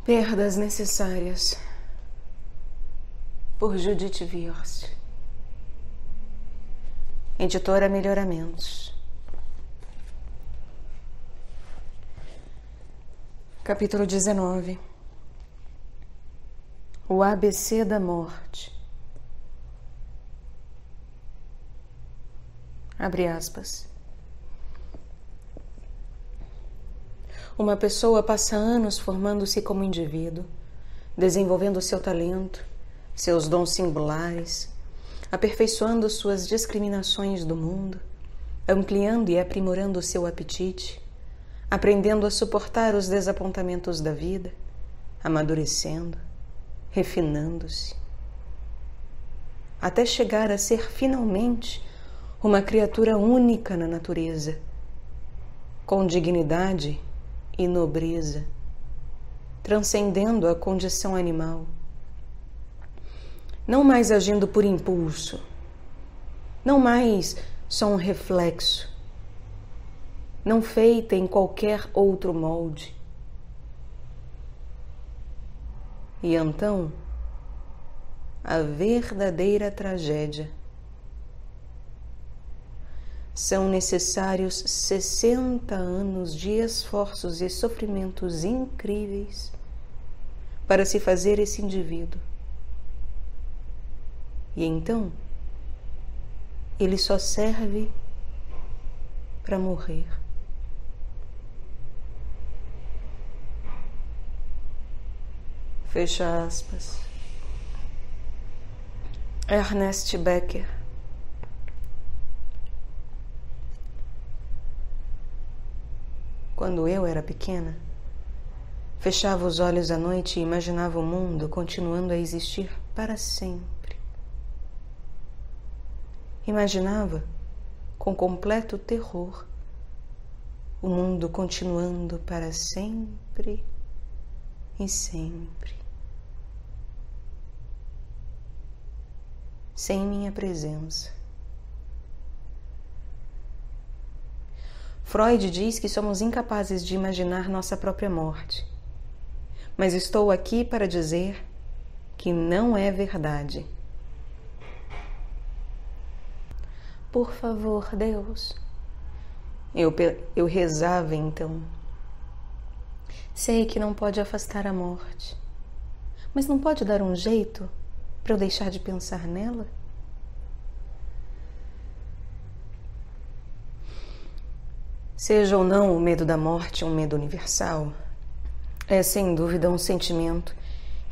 Perdas Necessárias, por Judith Viorst. Editora Melhoramentos. Capítulo 19. O ABC da Morte. Abre aspas. Uma pessoa passa anos formando-se como indivíduo, desenvolvendo seu talento, seus dons singulares, aperfeiçoando suas discriminações do mundo, ampliando e aprimorando seu apetite, aprendendo a suportar os desapontamentos da vida, amadurecendo, refinando-se, até chegar a ser finalmente uma criatura única na natureza, com dignidade e nobreza, transcendendo a condição animal, não mais agindo por impulso, não mais só um reflexo, não feita em qualquer outro molde. E então, a verdadeira tragédia. São necessários 60 anos de esforços e sofrimentos incríveis para se fazer esse indivíduo. E então, ele só serve para morrer. Fecha aspas. Ernest Becker. Quando eu era pequena, fechava os olhos à noite e imaginava o mundo continuando a existir para sempre. Imaginava, com completo terror, o mundo continuando para sempre e sempre. Sem minha presença. Freud diz que somos incapazes de imaginar nossa própria morte. Mas estou aqui para dizer que não é verdade. Por favor, Deus. Eu rezava então. Sei que não pode afastar a morte, mas não pode dar um jeito para eu deixar de pensar nela? Seja ou não o medo da morte um medo universal, é sem dúvida um sentimento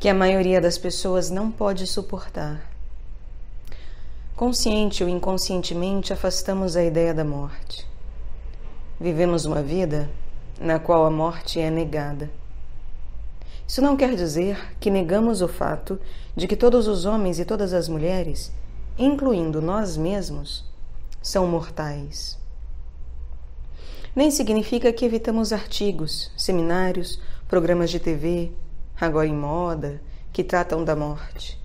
que a maioria das pessoas não pode suportar. Consciente ou inconscientemente afastamos a ideia da morte. Vivemos uma vida na qual a morte é negada. Isso não quer dizer que negamos o fato de que todos os homens e todas as mulheres, incluindo nós mesmos, são mortais. Nem significa que evitamos artigos, seminários, programas de TV, agora em moda, que tratam da morte.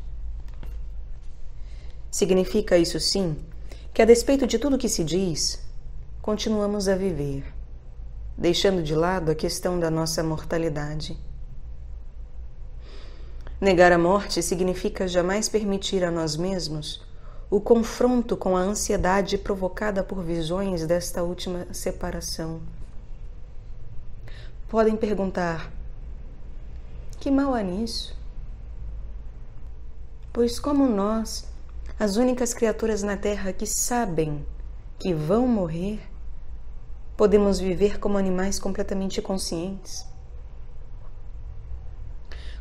Significa, isso sim, que a despeito de tudo que se diz, continuamos a viver, deixando de lado a questão da nossa mortalidade. Negar a morte significa jamais permitir a nós mesmos o confronto com a ansiedade provocada por visões desta última separação. Podem perguntar: que mal há nisso? Pois como nós, as únicas criaturas na Terra que sabem que vão morrer, podemos viver como animais completamente conscientes?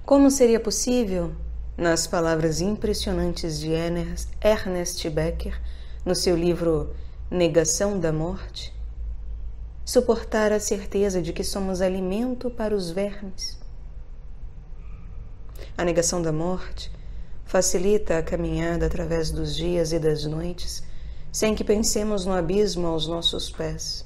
Como seria possível, nas palavras impressionantes de Ernest Becker, no seu livro Negação da Morte, suportar a certeza de que somos alimento para os vermes? A negação da morte facilita a caminhada através dos dias e das noites, sem que pensemos no abismo aos nossos pés.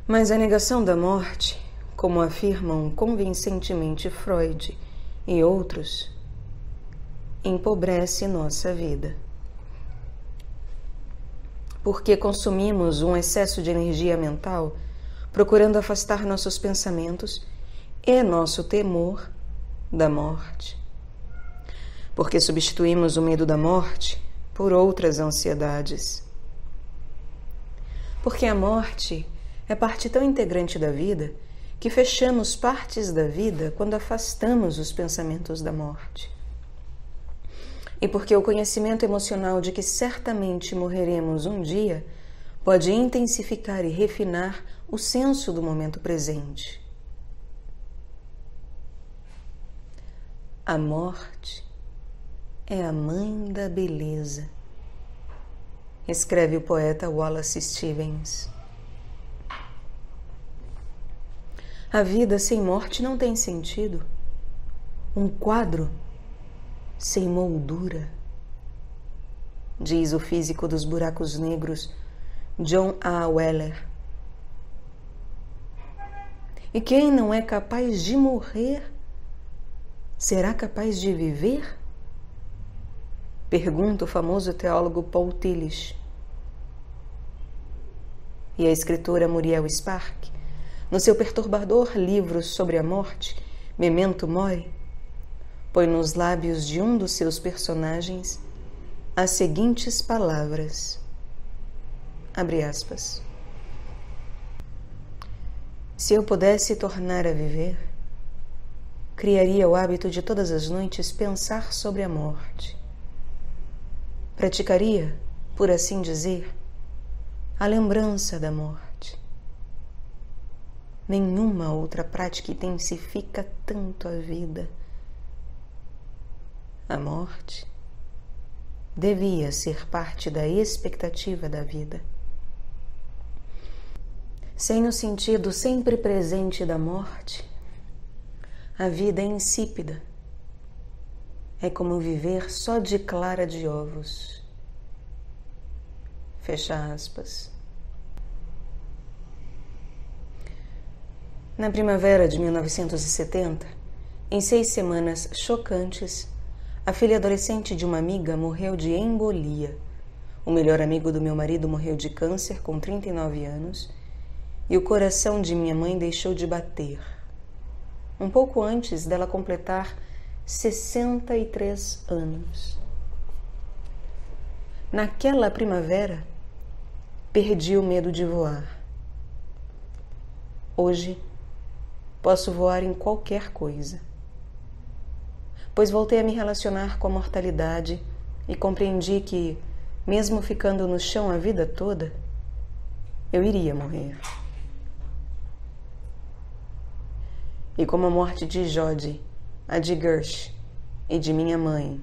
Mas a negação da morte, como afirmam convincentemente Freud e outros, empobrece nossa vida. Porque consumimos um excesso de energia mental, procurando afastar nossos pensamentos é nosso temor da morte, porque substituímos o medo da morte por outras ansiedades. Porque a morte é parte tão integrante da vida que fechamos partes da vida quando afastamos os pensamentos da morte. E porque o conhecimento emocional de que certamente morreremos um dia pode intensificar e refinar o senso do momento presente. A morte é a mãe da beleza, escreve o poeta Wallace Stevens. A vida sem morte não tem sentido. Um quadro sem moldura, diz o físico dos buracos negros John A. Weller. E quem não é capaz de morrer, será capaz de viver? Pergunta o famoso teólogo Paul Tillich. E a escritora Muriel Spark, no seu perturbador livro sobre a morte, Memento Mori, põe nos lábios de um dos seus personagens as seguintes palavras, abre aspas: se eu pudesse tornar a viver, criaria o hábito de todas as noites pensar sobre a morte. Praticaria, por assim dizer, a lembrança da morte. Nenhuma outra prática intensifica tanto a vida. A morte devia ser parte da expectativa da vida. Sem o sentido sempre presente da morte, a vida é insípida. É como viver só de clara de ovos. Fecha aspas. Na primavera de 1970, em 6 semanas chocantes, a filha adolescente de uma amiga morreu de embolia. O melhor amigo do meu marido morreu de câncer com 39 anos e o coração de minha mãe deixou de bater, um pouco antes dela completar 63 anos. Naquela primavera, perdi o medo de voar. Hoje, posso voar em qualquer coisa, pois voltei a me relacionar com a mortalidade e compreendi que, mesmo ficando no chão a vida toda, eu iria morrer. E como a morte de Jody, a de Gersh e de minha mãe,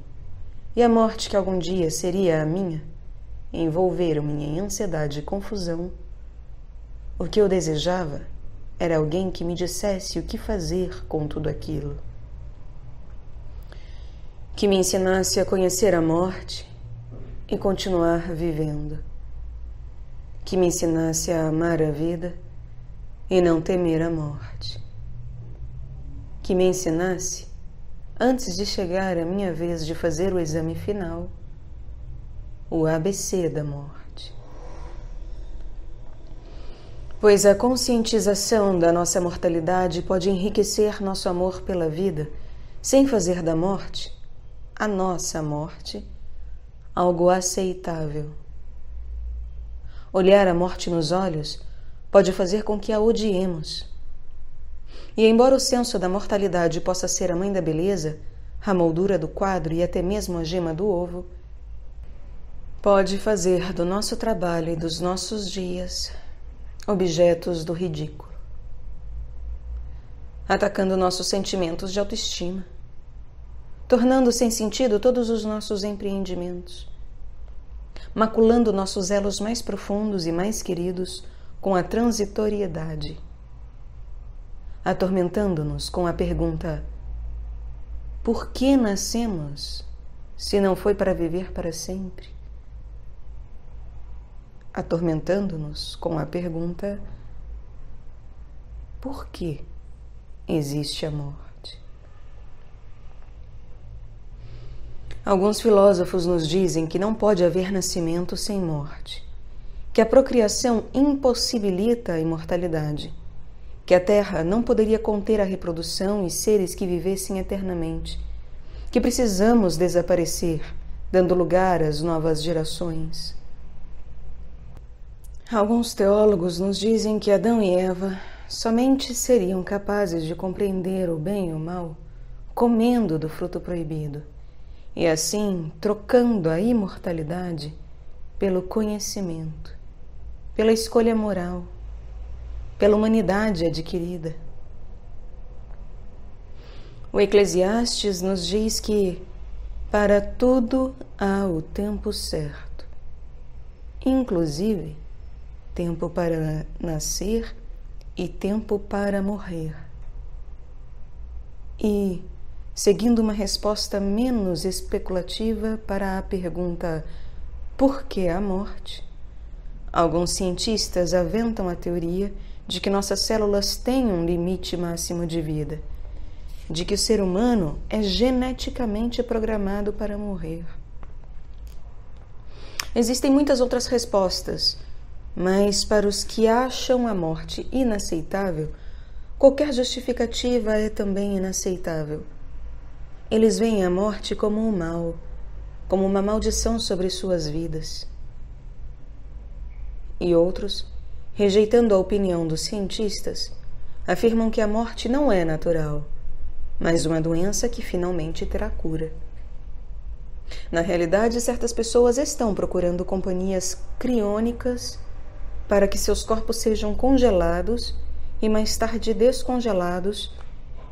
e a morte que algum dia seria a minha, envolveram-me em ansiedade e confusão, o que eu desejava era alguém que me dissesse o que fazer com tudo aquilo. Que me ensinasse a conhecer a morte e continuar vivendo. Que me ensinasse a amar a vida e não temer a morte. Que me ensinasse, antes de chegar a minha vez de fazer o exame final, o ABC da morte. Pois a conscientização da nossa mortalidade pode enriquecer nosso amor pela vida, sem fazer da morte, a nossa morte, algo aceitável. Olhar a morte nos olhos pode fazer com que a odiemos. E embora o senso da mortalidade possa ser a mãe da beleza, a moldura do quadro e até mesmo a gema do ovo, pode fazer do nosso trabalho e dos nossos dias objetos do ridículo, atacando nossos sentimentos de autoestima, tornando sem sentido todos os nossos empreendimentos, maculando nossos elos mais profundos e mais queridos com a transitoriedade, atormentando-nos com a pergunta: por que nascemos se não foi para viver para sempre? Atormentando-nos com a pergunta: por que existe a morte? Alguns filósofos nos dizem que não pode haver nascimento sem morte, que a procriação impossibilita a imortalidade, que a Terra não poderia conter a reprodução e seres que vivessem eternamente, que precisamos desaparecer, dando lugar às novas gerações. Alguns teólogos nos dizem que Adão e Eva somente seriam capazes de compreender o bem e o mal comendo do fruto proibido, e assim trocando a imortalidade pelo conhecimento, pela escolha moral, pela humanidade adquirida. O Eclesiastes nos diz que para tudo há o tempo certo, inclusive tempo para nascer e tempo para morrer. E, seguindo uma resposta menos especulativa para a pergunta por que a morte, alguns cientistas aventam a teoria de que nossas células têm um limite máximo de vida, de que o ser humano é geneticamente programado para morrer. Existem muitas outras respostas, mas para os que acham a morte inaceitável, qualquer justificativa é também inaceitável. Eles veem a morte como um mal, como uma maldição sobre suas vidas. E outros, rejeitando a opinião dos cientistas, afirmam que a morte não é natural, mas uma doença que finalmente terá cura. Na realidade, certas pessoas estão procurando companhias criônicas para que seus corpos sejam congelados e mais tarde descongelados,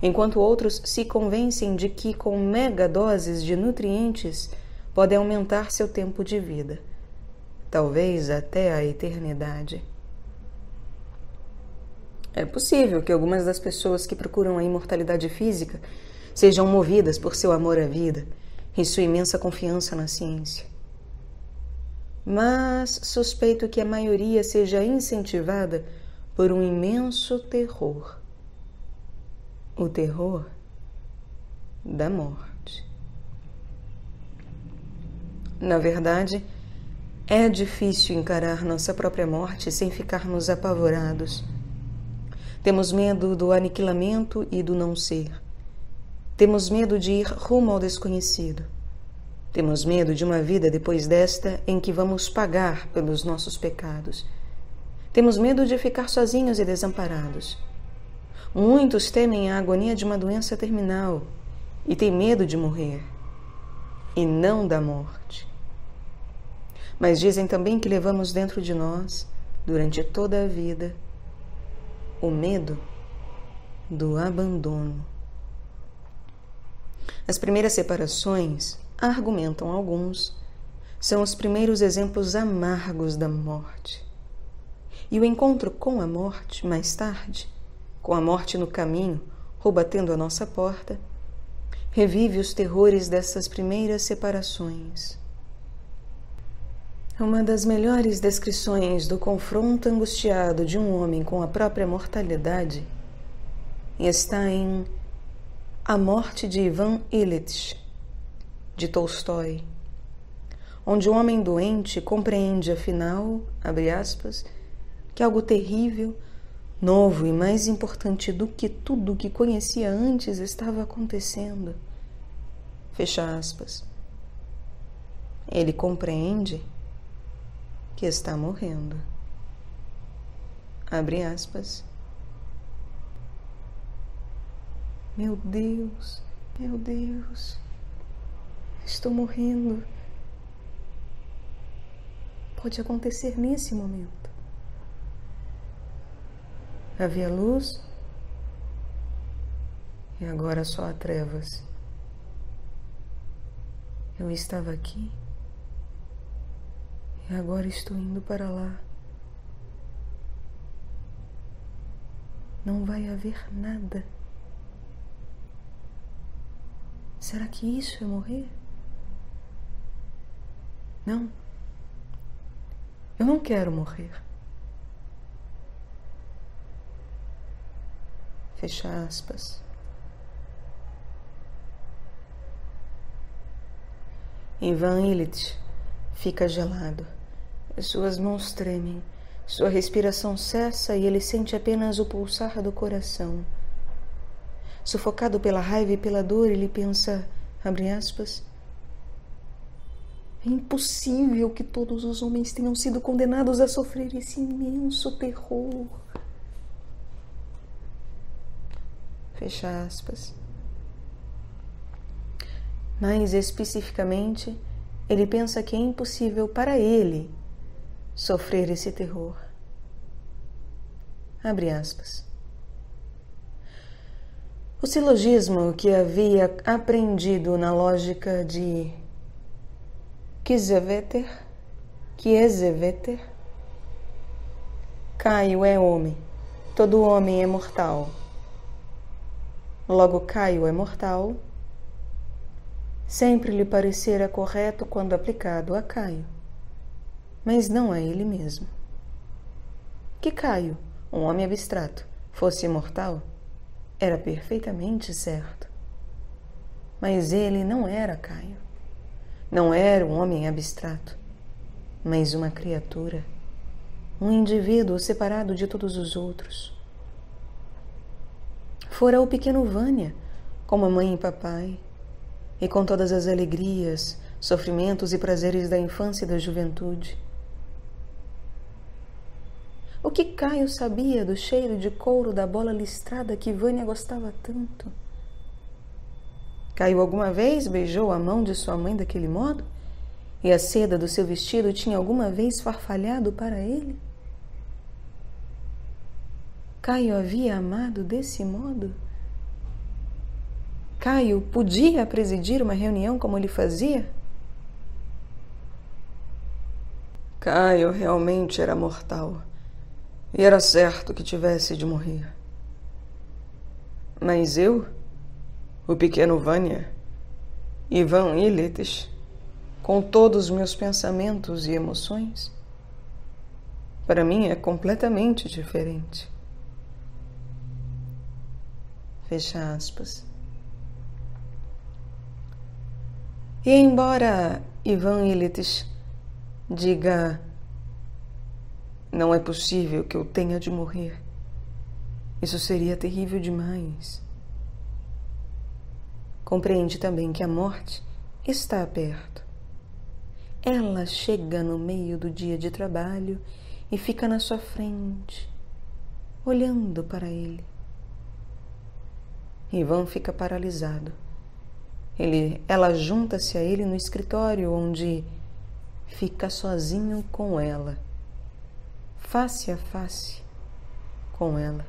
enquanto outros se convencem de que com megadoses de nutrientes podem aumentar seu tempo de vida, talvez até a eternidade. É possível que algumas das pessoas que procuram a imortalidade física sejam movidas por seu amor à vida e sua imensa confiança na ciência. Mas suspeito que a maioria seja incentivada por um imenso terror. O terror da morte. Na verdade, é difícil encarar nossa própria morte sem ficarmos apavorados. Temos medo do aniquilamento e do não ser. Temos medo de ir rumo ao desconhecido. Temos medo de uma vida depois desta em que vamos pagar pelos nossos pecados. Temos medo de ficar sozinhos e desamparados. Muitos temem a agonia de uma doença terminal e têm medo de morrer, e não da morte. Mas dizem também que levamos dentro de nós, durante toda a vida, o medo do abandono. As primeiras separações, argumentam alguns, são os primeiros exemplos amargos da morte. E o encontro com a morte, mais tarde, com a morte no caminho ou batendo a nossa porta, revive os terrores dessas primeiras separações. Uma das melhores descrições do confronto angustiado de um homem com a própria mortalidade está em A Morte de Ivan Ilitch, de Tolstói, onde um homem doente compreende, afinal, abre aspas, que algo terrível, novo e mais importante do que tudo que conhecia antes estava acontecendo. Fecha aspas. Ele compreende que está morrendo. Abre aspas. Meu Deus, estou morrendo. Pode acontecer nesse momento. Havia luz e agora só há trevas. Eu estava aqui e agora estou indo para lá. Não vai haver nada. Será que isso é morrer? Não. Eu não quero morrer. Fecha aspas. Ivan Ilitch fica gelado. Suas mãos tremem. Sua respiração cessa e ele sente apenas o pulsar do coração. Sufocado pela raiva e pela dor, ele pensa, abre aspas, é impossível que todos os homens tenham sido condenados a sofrer esse imenso terror. Fecha aspas. Mais especificamente, ele pensa que é impossível para ele sofrer esse terror. Abre aspas. O silogismo que havia aprendido na lógica de Kiesewetter, Caio é homem, todo homem é mortal. Logo, Caio é mortal, sempre lhe parecera correto quando aplicado a Caio, mas não a ele mesmo. Que Caio, um homem abstrato, fosse imortal, era perfeitamente certo. Mas ele não era Caio. Não era um homem abstrato, mas uma criatura, um indivíduo separado de todos os outros. Fora o pequeno Vânia, com mamãe e papai, e com todas as alegrias, sofrimentos e prazeres da infância e da juventude. O que Caio sabia do cheiro de couro da bola listrada que Vânia gostava tanto? Caio alguma vez beijou a mão de sua mãe daquele modo? E a seda do seu vestido tinha alguma vez farfalhado para ele? Caio havia amado desse modo? Caio podia presidir uma reunião como ele fazia? Caio realmente era mortal. E era certo que tivesse de morrer. Mas eu, o pequeno Vânia, Ivan Ilitch, com todos os meus pensamentos e emoções, para mim é completamente diferente. Fecha aspas. E embora Ivan Ilitch diga: não é possível que eu tenha de morrer. Isso seria terrível demais. Compreende também que a morte está perto. Ela chega no meio do dia de trabalho e fica na sua frente, olhando para ele. Ivan fica paralisado. Ela junta-se a ele no escritório, onde fica sozinho com ela. Face a face com ela.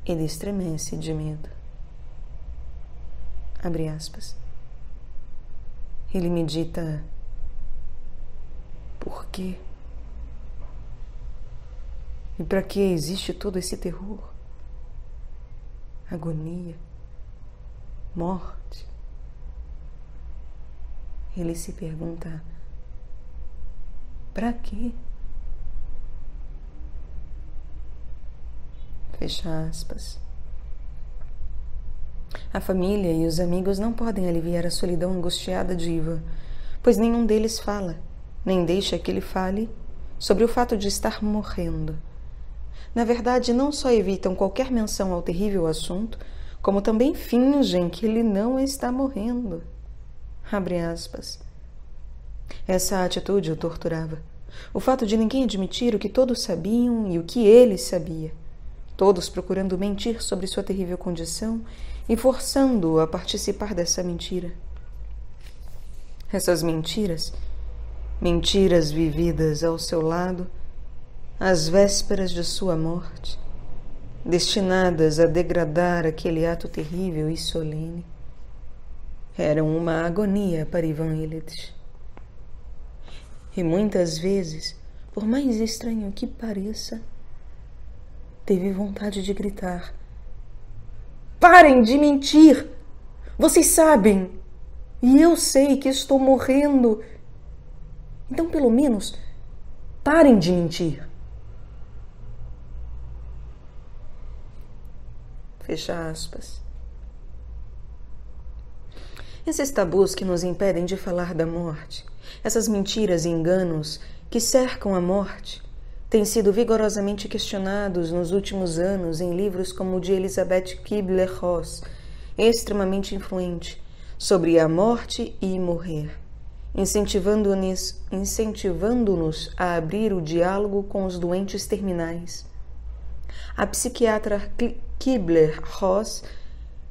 Ele estremece de medo. Abre aspas. Ele medita: por quê? E para que existe todo esse terror? Agonia, morte. Ele se pergunta: para quê? Fecha aspas. A família e os amigos não podem aliviar a solidão angustiada de Ivan, pois nenhum deles fala, nem deixa que ele fale sobre o fato de estar morrendo. Na verdade, não só evitam qualquer menção ao terrível assunto, como também fingem que ele não está morrendo. Abre aspas. Essa atitude o torturava. O fato de ninguém admitir o que todos sabiam e o que ele sabia. Todos procurando mentir sobre sua terrível condição e forçando-o a participar dessa mentira. Essas mentiras vividas ao seu lado, às vésperas de sua morte, destinadas a degradar aquele ato terrível e solene, eram uma agonia para Ivan Ilitch. E muitas vezes, por mais estranho que pareça, teve vontade de gritar: parem de mentir! Vocês sabem! E eu sei que estou morrendo! Então, pelo menos, parem de mentir! Fecha aspas. Esses tabus que nos impedem de falar da morte, essas mentiras e enganos que cercam a morte têm sido vigorosamente questionados nos últimos anos em livros como o de Elizabeth Kubler-Ross, extremamente influente, sobre a morte e morrer, incentivando-nos a abrir o diálogo com os doentes terminais. A psiquiatra Kubler-Ross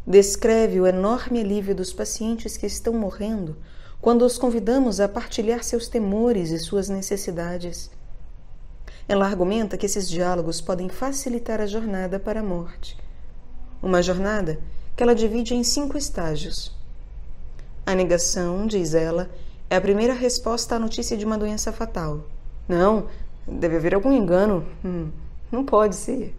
descreve o enorme alívio dos pacientes que estão morrendo quando os convidamos a partilhar seus temores e suas necessidades. Ela argumenta que esses diálogos podem facilitar a jornada para a morte. Uma jornada que ela divide em 5 estágios. A negação, diz ela, é a primeira resposta à notícia de uma doença fatal. Não, deve haver algum engano. Não pode ser.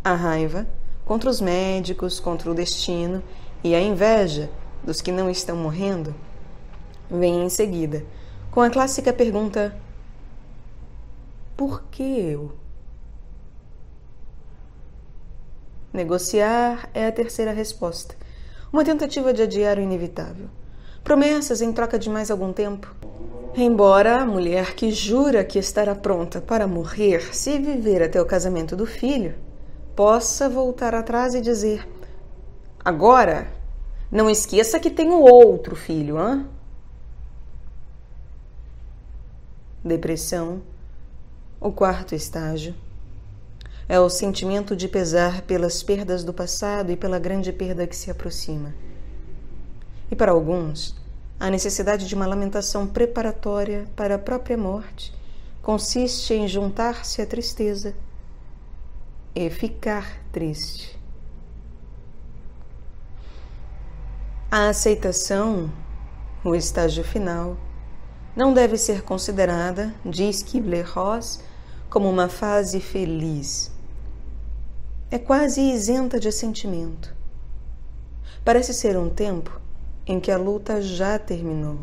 A raiva, contra os médicos, contra o destino, e a inveja dos que não estão morrendo, vem em seguida, com a clássica pergunta: por que eu? Negociar é a terceira resposta, uma tentativa de adiar o inevitável. Promessas em troca de mais algum tempo. Embora a mulher que jura que estará pronta para morrer se viver até o casamento do filho, possa voltar atrás e dizer: agora, não esqueça que tenho outro filho, hã? Depressão, o 4º estágio, é o sentimento de pesar pelas perdas do passado e pela grande perda que se aproxima. E para alguns, a necessidade de uma lamentação preparatória para a própria morte consiste em juntar-se à tristeza e ficar triste. A aceitação, o estágio final, não deve ser considerada, diz Kubler-Ross, como uma fase feliz. É quase isenta de sentimento. Parece ser um tempo em que a luta já terminou.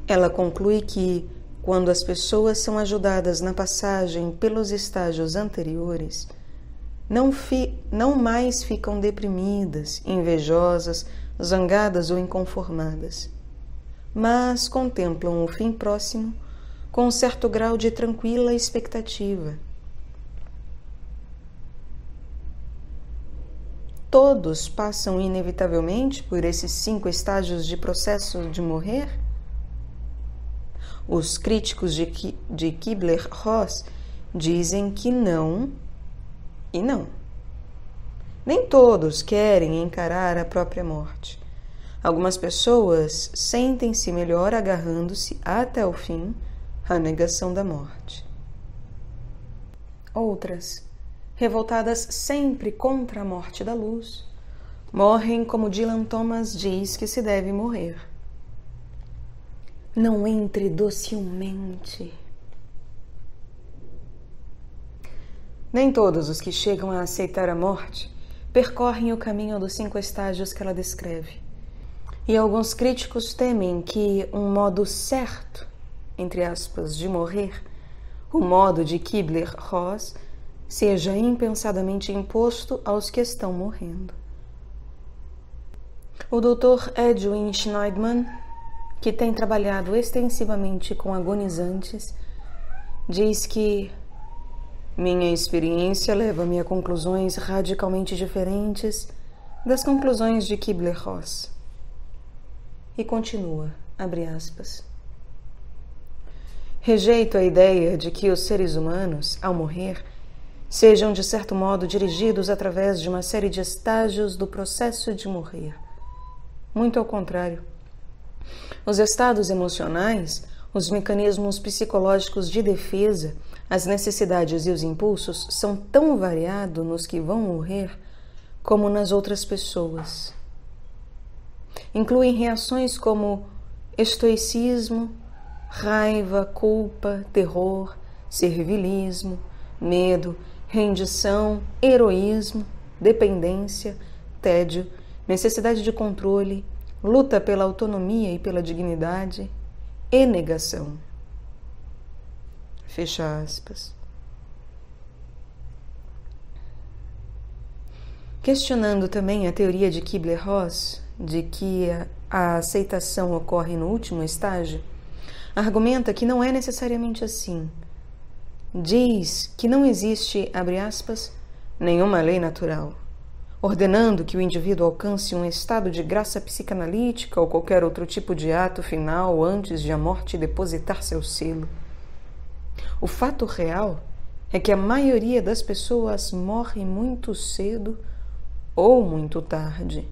Ela conclui que, quando as pessoas são ajudadas na passagem pelos estágios anteriores, não mais ficam deprimidas, invejosas, zangadas ou inconformadas, mas contemplam o fim próximo com um certo grau de tranquila expectativa. Todos passam inevitavelmente por esses 5 estágios de processo de morrer? Os críticos de Kubler-Ross dizem que não e não. Nem todos querem encarar a própria morte. Algumas pessoas sentem-se melhor agarrando-se até o fim à negação da morte. Outras, revoltadas sempre contra a morte da luz, morrem como Dylan Thomas diz que se deve morrer. Não entre docilmente. Nem todos os que chegam a aceitar a morte percorrem o caminho dos 5 estágios que ela descreve. E alguns críticos temem que um modo certo, entre aspas, de morrer, o modo de Kubler-Ross, seja impensadamente imposto aos que estão morrendo. O Dr. Edwin Schneidman, que tem trabalhado extensivamente com agonizantes, diz que minha experiência leva-me a conclusões radicalmente diferentes das conclusões de Kubler-Ross. E continua, abre aspas. Rejeito a ideia de que os seres humanos, ao morrer, sejam de certo modo dirigidos através de uma série de estágios do processo de morrer. Muito ao contrário. Os estados emocionais, os mecanismos psicológicos de defesa, as necessidades e os impulsos são tão variados nos que vão morrer como nas outras pessoas. Incluem reações como estoicismo, raiva, culpa, terror, servilismo, medo, rendição, heroísmo, dependência, tédio, necessidade de controle, luta pela autonomia e pela dignidade e negação. Fecha aspas. Questionando também a teoria de Kubler-Ross de que a aceitação ocorre no último estágio, Argumenta que não é necessariamente assim. Diz que não existe, abre aspas, nenhuma lei natural, ordenando que o indivíduo alcance um estado de graça psicanalítica ou qualquer outro tipo de ato final antes de a morte depositar seu selo. O fato real é que a maioria das pessoas morre muito cedo ou muito tarde,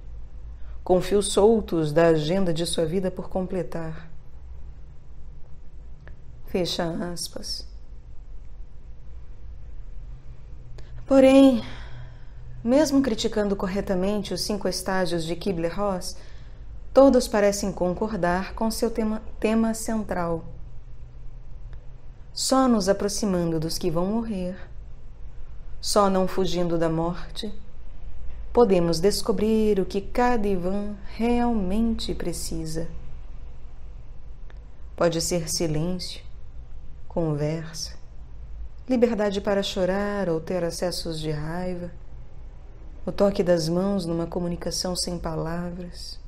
com fios soltos da agenda de sua vida por completar. Fecha aspas. Porém, mesmo criticando corretamente os 5 estágios de Kübler-Ross, todos parecem concordar com seu tema central. Só nos aproximando dos que vão morrer, só não fugindo da morte, podemos descobrir o que cada Ivan realmente precisa. Pode ser silêncio, conversa, liberdade para chorar ou ter acessos de raiva, o toque das mãos numa comunicação sem palavras.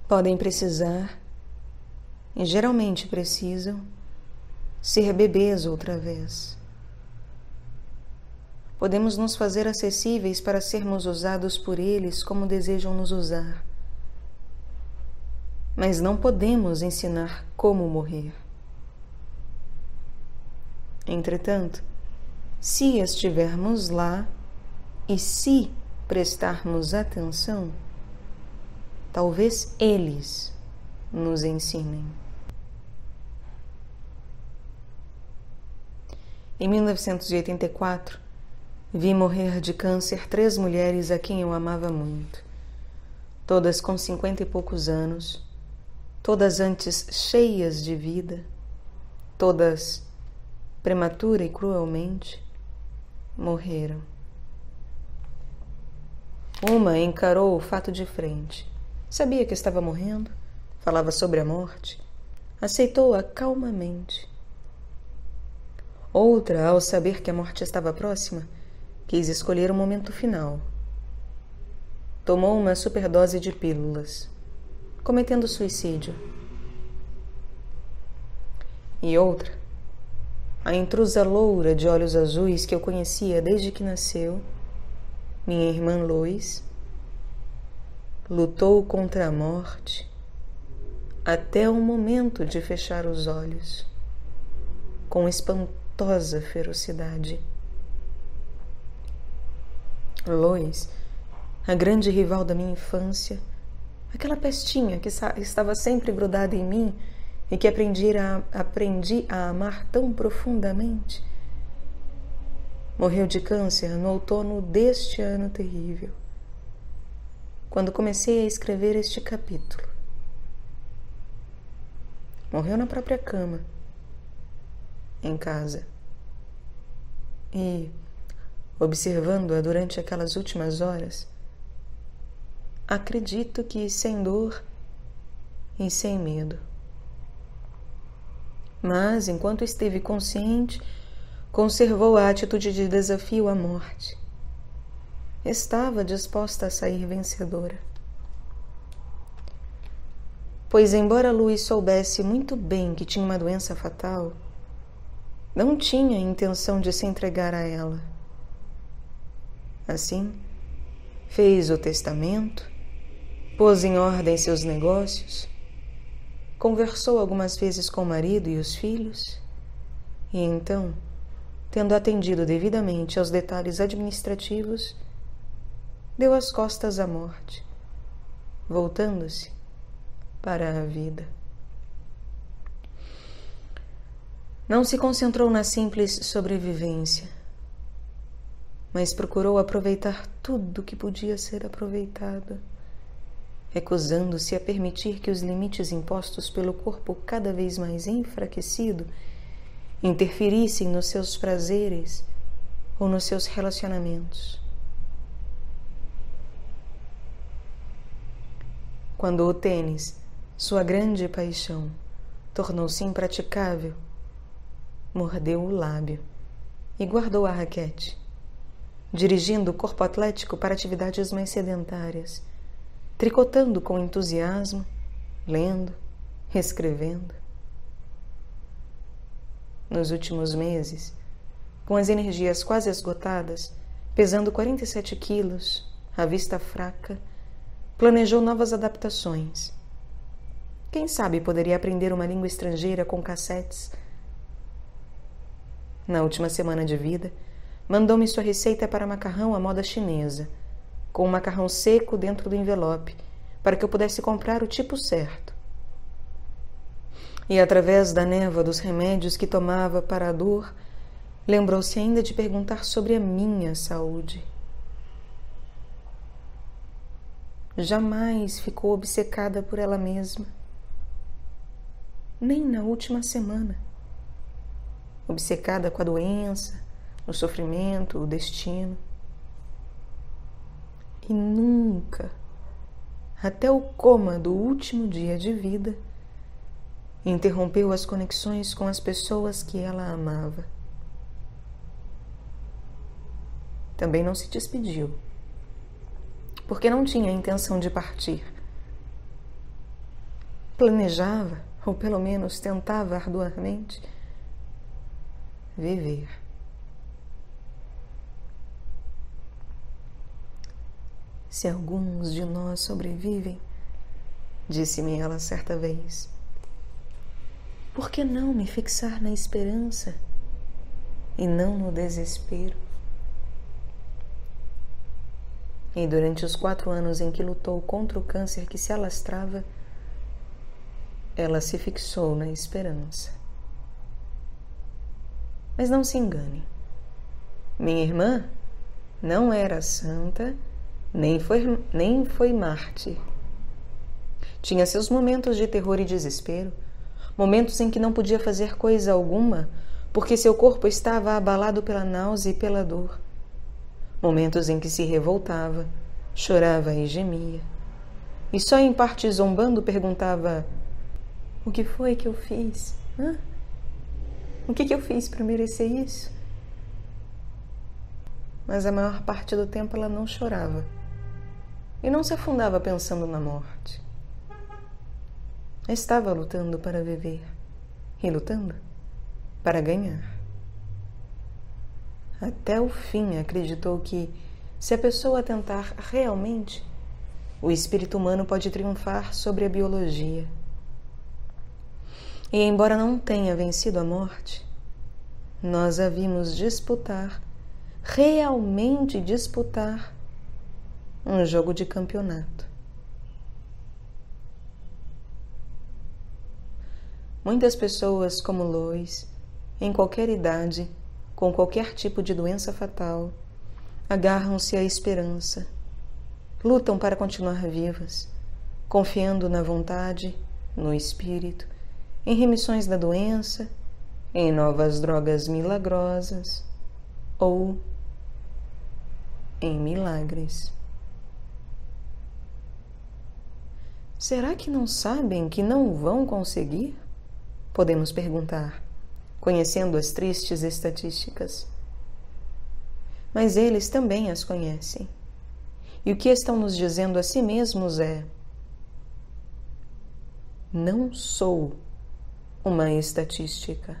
Podem precisar, e geralmente precisam, ser bebês outra vez. Podemos nos fazer acessíveis para sermos usados por eles como desejam nos usar. Mas não podemos ensinar como morrer. Entretanto, se estivermos lá e se prestarmos atenção, talvez eles nos ensinem. Em 1984, vi morrer de câncer 3 mulheres a quem eu amava muito, todas com 50 e poucos anos, todas antes cheias de vida, todas prematura e cruelmente morreram. Uma encarou o fato de frente, sabia que estava morrendo, falava sobre a morte, aceitou-a calmamente. Outra, ao saber que a morte estava próxima, quis escolher o momento final. Tomou uma superdose de pílulas, cometendo suicídio. E outra, a intrusa loura de olhos azuis que eu conhecia desde que nasceu, minha irmã Lois, lutou contra a morte até o momento de fechar os olhos, com espantosa ferocidade. Lois, a grande rival da minha infância, aquela pestinha que estava sempre grudada em mim e que aprendi a amar tão profundamente, morreu de câncer no outono deste ano terrível, quando comecei a escrever este capítulo. Morreu na própria cama, em casa. E, observando-a durante aquelas últimas horas, acredito que sem dor e sem medo. Mas, enquanto esteve consciente, conservou a atitude de desafio à morte. Estava disposta a sair vencedora. Pois, embora Louis soubesse muito bem que tinha uma doença fatal, não tinha intenção de se entregar a ela. Assim, fez o testamento, pôs em ordem seus negócios, conversou algumas vezes com o marido e os filhos, e então, tendo atendido devidamente aos detalhes administrativos, deu as costas à morte, voltando-se para a vida. Não se concentrou na simples sobrevivência, mas procurou aproveitar tudo que podia ser aproveitado, recusando-se a permitir que os limites impostos pelo corpo cada vez mais enfraquecido interferissem nos seus prazeres ou nos seus relacionamentos. Quando o tênis, sua grande paixão, tornou-se impraticável, mordeu o lábio e guardou a raquete, dirigindo o corpo atlético para atividades mais sedentárias, tricotando com entusiasmo, lendo, escrevendo. Nos últimos meses, com as energias quase esgotadas, pesando 47 quilos, a vista fraca, planejou novas adaptações. Quem sabe poderia aprender uma língua estrangeira com cassetes. Na última semana de vida, mandou-me sua receita para macarrão à moda chinesa, com um macarrão seco dentro do envelope, para que eu pudesse comprar o tipo certo. E através da névoa dos remédios que tomava para a dor, lembrou-se ainda de perguntar sobre a minha saúde. Jamais ficou obcecada por ela mesma, nem na última semana. Obcecada com a doença, o sofrimento, o destino. E nunca, até o coma do último dia de vida, interrompeu as conexões com as pessoas que ela amava. Também não se despediu, porque não tinha a intenção de partir. Planejava, ou pelo menos tentava arduamente, viver. Se alguns de nós sobrevivem, disse-me ela certa vez, por que não me fixar na esperança e não no desespero? E durante os 4 anos em que lutou contra o câncer que se alastrava, ela se fixou na esperança. Mas não se engane. Minha irmã não era santa, nem foi mártir. Tinha seus momentos de terror e desespero, momentos em que não podia fazer coisa alguma, porque seu corpo estava abalado pela náusea e pela dor. Momentos em que se revoltava, chorava e gemia. E só em parte zombando perguntava: o que foi que eu fiz? O que eu fiz para merecer isso? Mas a maior parte do tempo ela não chorava e não se afundava pensando na morte. Estava lutando para viver e lutando para ganhar. Até o fim acreditou que, se a pessoa tentar realmente, o espírito humano pode triunfar sobre a biologia. E embora não tenha vencido a morte, nós a vimos disputar, realmente disputar, um jogo de campeonato. Muitas pessoas como Lois, em qualquer idade, com qualquer tipo de doença fatal, agarram-se à esperança, lutam para continuar vivas, confiando na vontade, no espírito, em remissões da doença, em novas drogas milagrosas ou em milagres. Será que não sabem que não vão conseguir? Podemos perguntar, conhecendo as tristes estatísticas. Mas eles também as conhecem. E o que estão nos dizendo a si mesmos é: não sou uma estatística.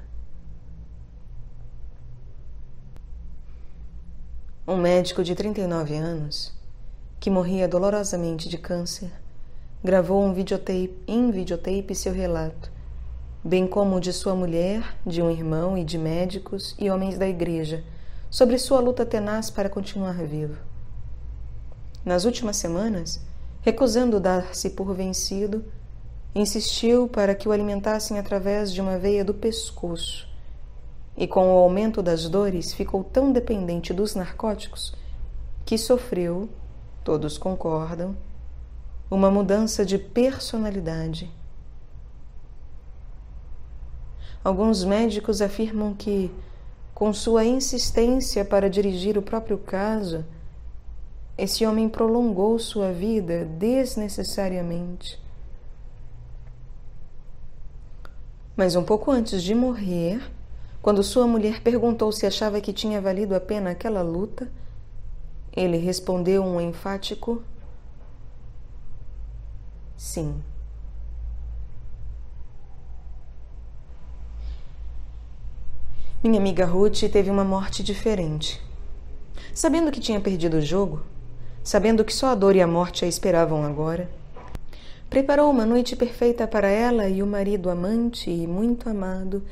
Um médico de 39 anos, que morria dolorosamente de câncer, gravou em videotape seu relato, bem como o de sua mulher, de um irmão e de médicos e homens da igreja, sobre sua luta tenaz para continuar vivo. Nas últimas semanas, recusando dar-se por vencido, insistiu para que o alimentassem através de uma veia do pescoço, e com o aumento das dores ficou tão dependente dos narcóticos que sofreu, todos concordam, uma mudança de personalidade. Alguns médicos afirmam que, com sua insistência para dirigir o próprio caso, esse homem prolongou sua vida desnecessariamente. Mas um pouco antes de morrer, quando sua mulher perguntou se achava que tinha valido a pena aquela luta, ele respondeu um enfático sim. Minha amiga Ruth teve uma morte diferente. Sabendo que tinha perdido o jogo, sabendo que só a dor e a morte a esperavam agora, preparou uma noite perfeita para ela e o marido amante e muito amado,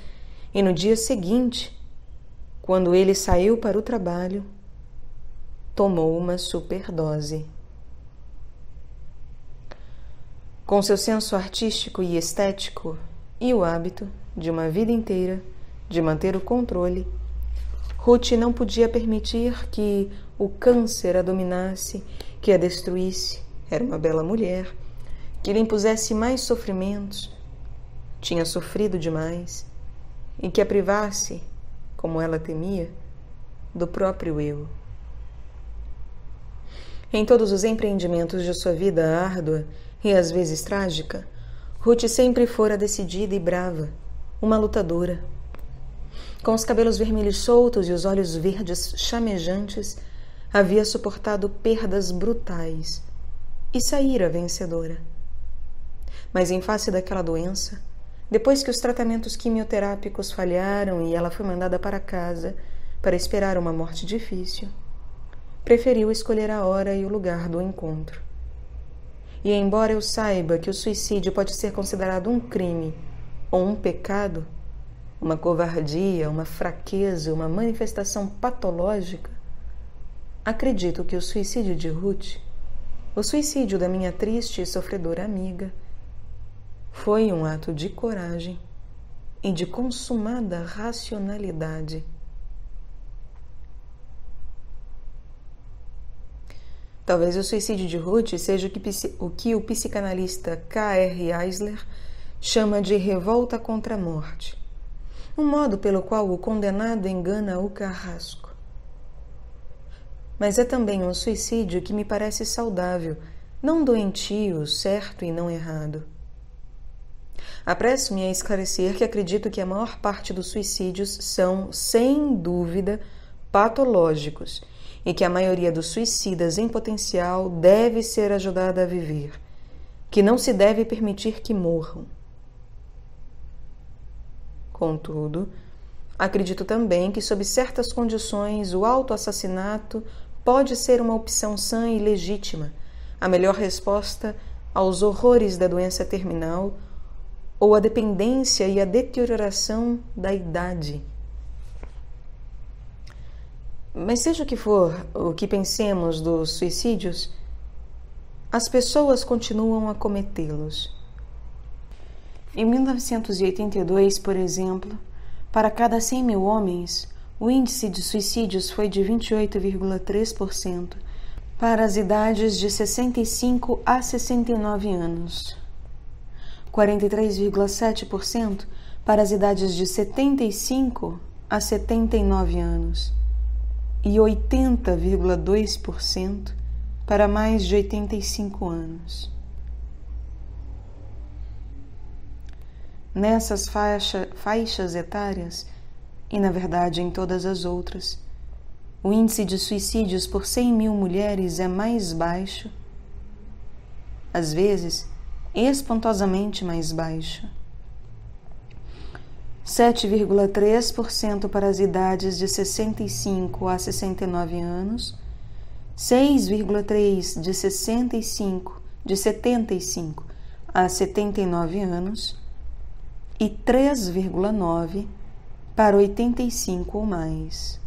e no dia seguinte, quando ele saiu para o trabalho, tomou uma superdose. Com seu senso artístico e estético e o hábito de uma vida inteira de manter o controle, Ruth não podia permitir que o câncer a dominasse, que a destruísse. Era uma bela mulher, que lhe impusesse mais sofrimentos, tinha sofrido demais, e que a privasse, como ela temia, do próprio eu. Em todos os empreendimentos de sua vida árdua e às vezes trágica, Ruth sempre fora decidida e brava, uma lutadora. Com os cabelos vermelhos soltos e os olhos verdes chamejantes, havia suportado perdas brutais e saíra vencedora. Mas em face daquela doença, depois que os tratamentos quimioterápicos falharam e ela foi mandada para casa para esperar uma morte difícil, preferiu escolher a hora e o lugar do encontro. E embora eu saiba que o suicídio pode ser considerado um crime ou um pecado, uma covardia, uma fraqueza, uma manifestação patológica, acredito que o suicídio de Ruth, o suicídio da minha triste e sofredora amiga, foi um ato de coragem e de consumada racionalidade. Talvez o suicídio de Ruth seja o que o psicanalista K.R. Eisler chama de revolta contra a morte, um modo pelo qual o condenado engana o carrasco. Mas é também um suicídio que me parece saudável, não doentio, certo e não errado. Apresso-me a esclarecer que acredito que a maior parte dos suicídios são, sem dúvida, patológicos e que a maioria dos suicidas em potencial deve ser ajudada a viver, que não se deve permitir que morram. Contudo, acredito também que, sob certas condições, o autoassassinato pode ser uma opção sã e legítima, a melhor resposta aos horrores da doença terminal ou à dependência e à deterioração da idade. Mas seja o que for o que pensemos dos suicídios, as pessoas continuam a cometê-los. Em 1982, por exemplo, para cada 100 mil homens, o índice de suicídios foi de 28,3% para as idades de 65 a 69 anos, 43,7% para as idades de 75 a 79 anos e 80,2% para mais de 85 anos. Nessas faixas etárias, e na verdade em todas as outras, o índice de suicídios por 100 mil mulheres é mais baixo, às vezes espantosamente mais baixo. 7,3% para as idades de 65 a 69 anos, 6,3% de 75 a 79 anos e 3,9% para 85 ou mais.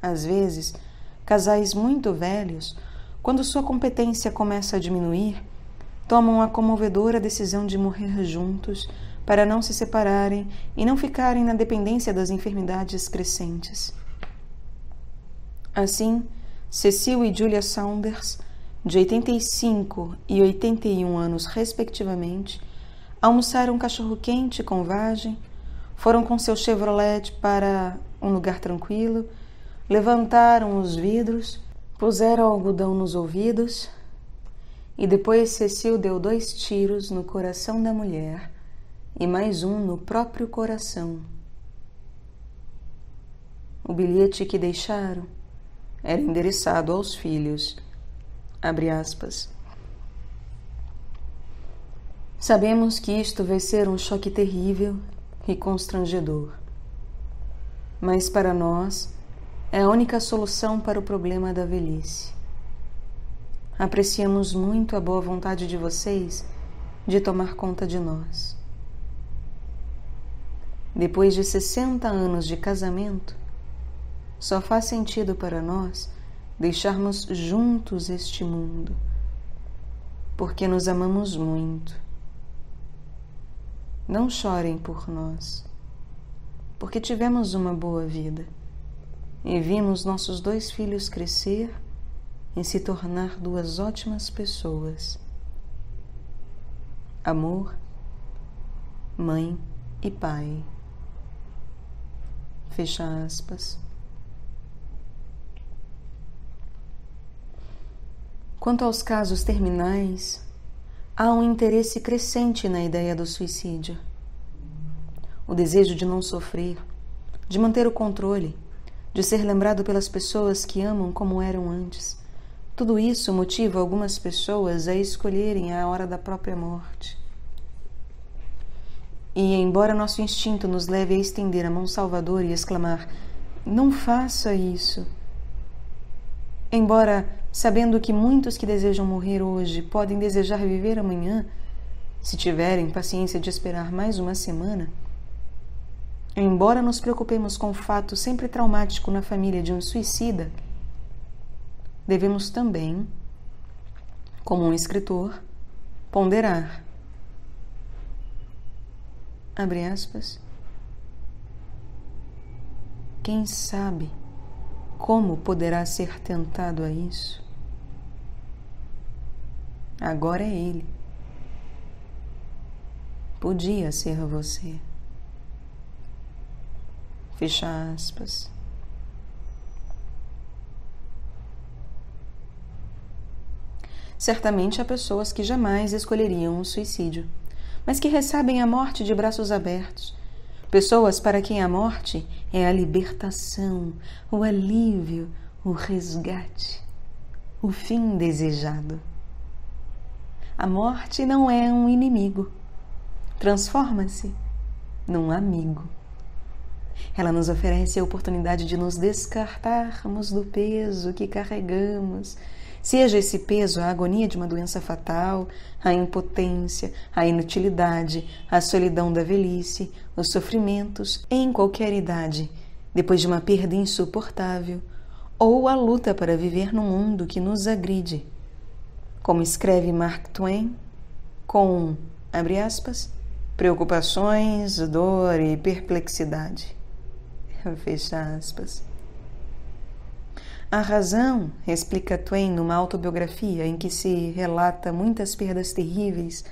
Às vezes, casais muito velhos, quando sua competência começa a diminuir, tomam a comovedora decisão de morrer juntos para não se separarem e não ficarem na dependência das enfermidades crescentes. Assim, Cecil e Julia Saunders, de 85 e 81 anos respectivamente, almoçaram cachorro-quente com vagem, foram com seu Chevrolet para um lugar tranquilo, levantaram os vidros, puseram algodão nos ouvidos e depois Cecil deu 2 tiros no coração da mulher e mais um no próprio coração. O bilhete que deixaram era endereçado aos filhos. Abre aspas. Sabemos que isto vai ser um choque terrível e constrangedor, mas para nós é a única solução para o problema da velhice. Apreciamos muito a boa vontade de vocês de tomar conta de nós. Depois de 60 anos de casamento, só faz sentido para nós deixarmos juntos este mundo, porque nos amamos muito. Não chorem por nós, porque tivemos uma boa vida e vimos nossos 2 filhos crescer e se tornar 2 ótimas pessoas. Amor, mãe e pai. Fecha aspas. Quanto aos casos terminais, há um interesse crescente na ideia do suicídio. O desejo de não sofrer, de manter o controle, de ser lembrado pelas pessoas que amam como eram antes. Tudo isso motiva algumas pessoas a escolherem a hora da própria morte. E, embora nosso instinto nos leve a estender a mão salvadora e exclamar: "Não faça isso", embora sabendo que muitos que desejam morrer hoje podem desejar viver amanhã, se tiverem paciência de esperar mais uma semana, embora nos preocupemos com o fato sempre traumático na família de um suicida, devemos também, como um escritor, ponderar. Abre aspas. Quem sabe como poderá ser tentado a isso? Agora é ele. Podia ser você. Fecha aspas. Certamente há pessoas que jamais escolheriam o suicídio, mas que recebem a morte de braços abertos. Pessoas para quem a morte é a libertação, o alívio, o resgate, o fim desejado. A morte não é um inimigo. Transforma-se num amigo. Ela nos oferece a oportunidade de nos descartarmos do peso que carregamos, seja esse peso a agonia de uma doença fatal, a impotência, a inutilidade, a solidão da velhice, os sofrimentos em qualquer idade, depois de uma perda insuportável, ou a luta para viver num mundo que nos agride. Como escreve Mark Twain, com, abre aspas, preocupações, dor e perplexidade. Fecha aspas. A razão, explica Twain numa autobiografia em que se relata muitas perdas terríveis,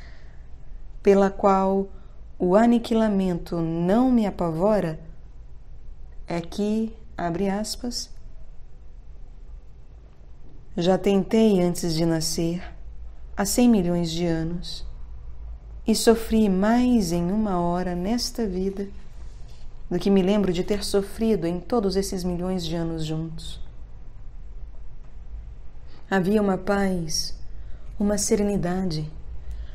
pela qual o aniquilamento não me apavora, é que, abre aspas, já tentei antes de nascer, há 100 milhões de anos, e sofri mais em uma hora nesta vida do que me lembro de ter sofrido em todos esses milhões de anos juntos. Havia uma paz, uma serenidade,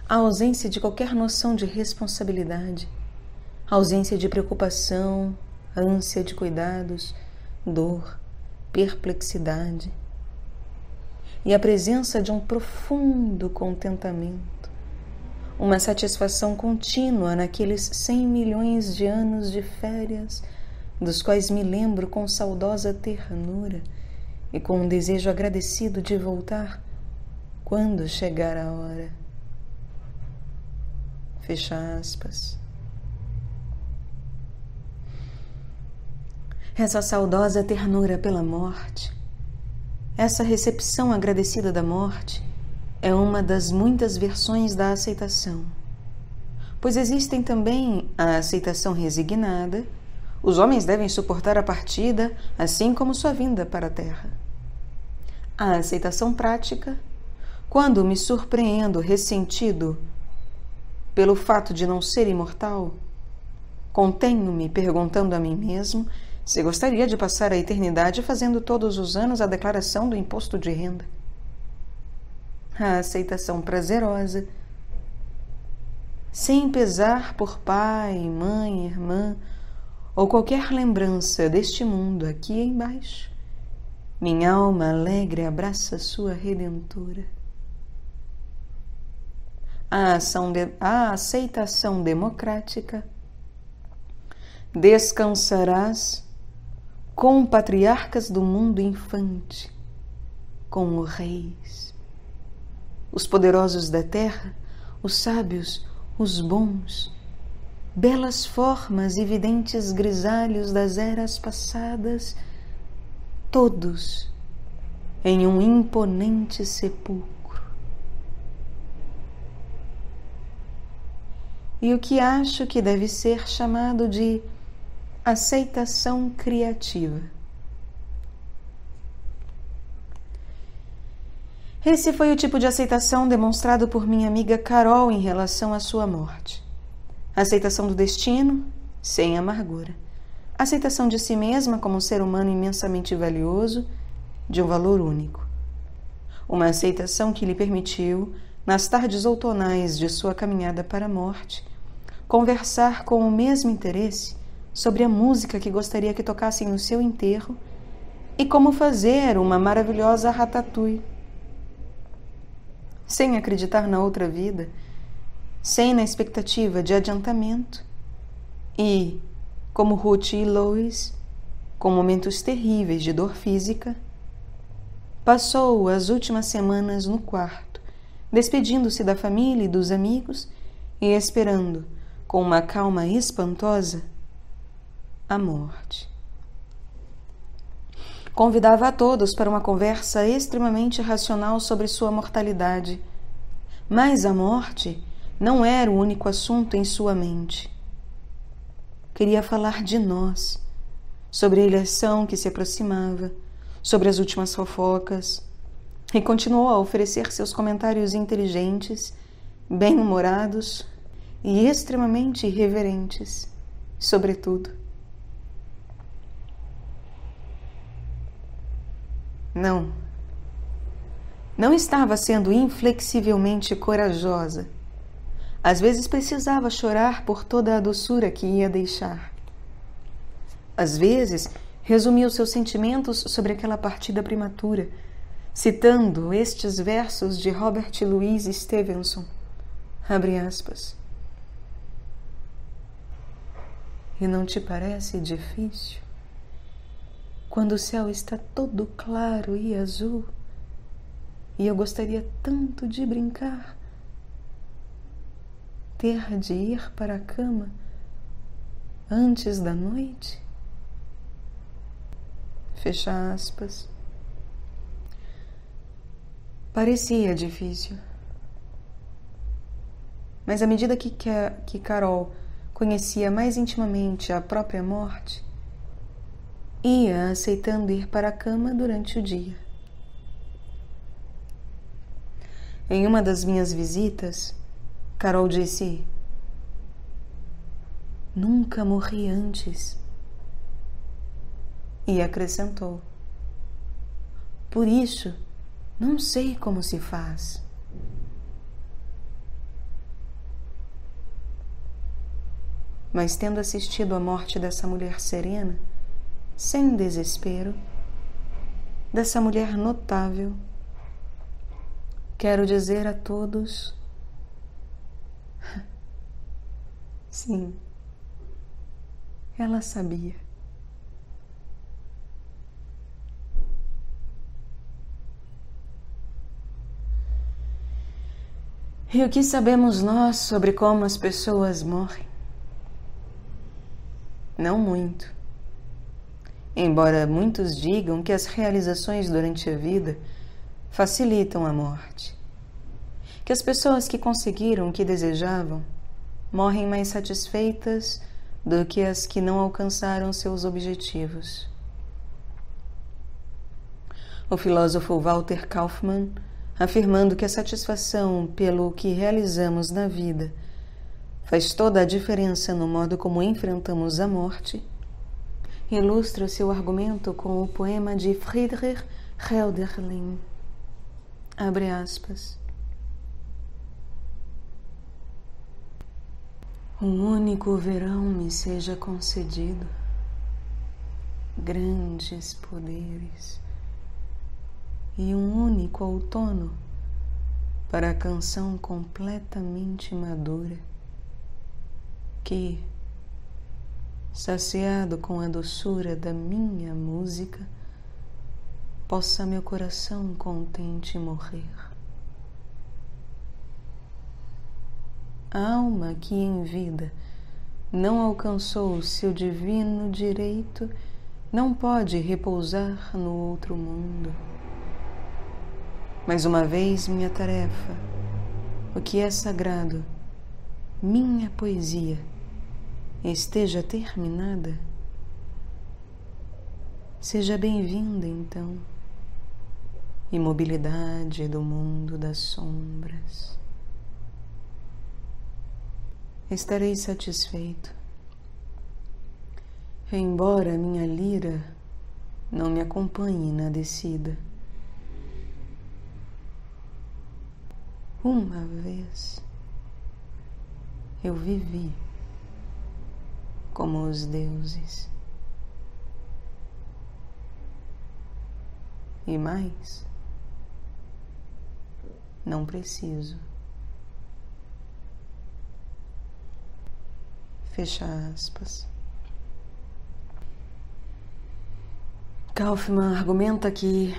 a ausência de qualquer noção de responsabilidade, a ausência de preocupação, ânsia de cuidados, dor, perplexidade, e a presença de um profundo contentamento, uma satisfação contínua naqueles 100 milhões de anos de férias, dos quais me lembro com saudosa ternura e com um desejo agradecido de voltar quando chegar a hora. Fecha aspas. Essa saudosa ternura pela morte, essa recepção agradecida da morte, é uma das muitas versões da aceitação, pois existem também a aceitação resignada. Os homens devem suportar a partida, assim como sua vinda para a terra. A aceitação prática, quando me surpreendo ressentido pelo fato de não ser imortal, contenho-me perguntando a mim mesmo se gostaria de passar a eternidade fazendo todos os anos a declaração do imposto de renda. A aceitação prazerosa, sem pesar por pai, mãe, irmã ou qualquer lembrança deste mundo aqui embaixo, minha alma alegre abraça sua Redentora. A aceitação democrática, descansarás com patriarcas do mundo infante, com os reis, os poderosos da terra, os sábios, os bons, belas formas e videntes grisalhos das eras passadas, todos em um imponente sepulcro. E o que acho que deve ser chamado de aceitação criativa. Esse foi o tipo de aceitação demonstrado por minha amiga Carol em relação à sua morte. Aceitação do destino, sem amargura. Aceitação de si mesma como um ser humano imensamente valioso, de um valor único. Uma aceitação que lhe permitiu, nas tardes outonais de sua caminhada para a morte, conversar com o mesmo interesse sobre a música que gostaria que tocassem no seu enterro e como fazer uma maravilhosa ratatouille. Sem acreditar na outra vida, sem na expectativa de adiantamento e, como Ruth e Lois, com momentos terríveis de dor física, passou as últimas semanas no quarto, despedindo-se da família e dos amigos e esperando, com uma calma espantosa, a morte. Convidava a todos para uma conversa extremamente racional sobre sua mortalidade, mas a morte não era o único assunto em sua mente. Queria falar de nós, sobre a eleição que se aproximava, sobre as últimas fofocas, e continuou a oferecer seus comentários inteligentes, bem-humorados e extremamente irreverentes, sobretudo. Não estava sendo inflexivelmente corajosa. Às vezes precisava chorar por toda a doçura que ia deixar. Às vezes resumia os seus sentimentos sobre aquela partida prematura, citando estes versos de Robert Louis Stevenson, abre aspas. E não te parece difícil? Quando o céu está todo claro e azul, e eu gostaria tanto de brincar, ter de ir para a cama antes da noite? Fecha aspas. Parecia difícil. Mas à medida que Carol conhecia mais intimamente a própria morte, ia aceitando ir para a cama durante o dia. Em uma das minhas visitas, Carol disse: "Nunca morri antes." E acrescentou: "Por isso, não sei como se faz." Mas tendo assistido à morte dessa mulher serena, sem desespero, dessa mulher notável, quero dizer a todos: sim, ela sabia. E o que sabemos nós sobre como as pessoas morrem? Não muito. Embora muitos digam que as realizações durante a vida facilitam a morte, que as pessoas que conseguiram o que desejavam morrem mais satisfeitas do que as que não alcançaram seus objetivos. O filósofo Walter Kaufmann, afirmando que a satisfação pelo que realizamos na vida faz toda a diferença no modo como enfrentamos a morte, ilustra seu argumento com o poema de Friedrich Hölderlin. Abre aspas. Um único verão me seja concedido, grandes poderes, e um único outono para a canção completamente madura, que, saciado com a doçura da minha música, possa meu coração contente morrer. A alma que em vida não alcançou o seu divino direito não pode repousar no outro mundo. Mas uma vez minha tarefa, o que é sagrado, minha poesia, esteja terminada, seja bem-vinda então, imobilidade do mundo das sombras. Estarei satisfeito, embora minha lira não me acompanhe na descida. Uma vez eu vivi como os deuses, e mais não preciso. Fecha aspas. Kaufmann argumenta que,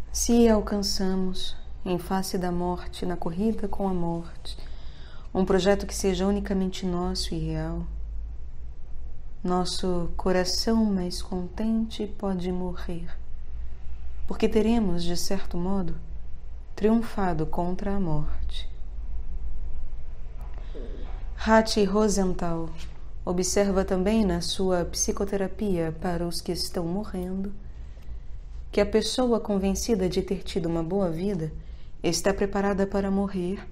se alcançamos, em face da morte, na corrida com a morte, um projeto que seja unicamente nosso e real, nosso coração mais contente pode morrer, porque teremos, de certo modo, triunfado contra a morte. Hattie Rosenthal observa também na sua psicoterapia para os que estão morrendo que a pessoa convencida de ter tido uma boa vida está preparada para morrer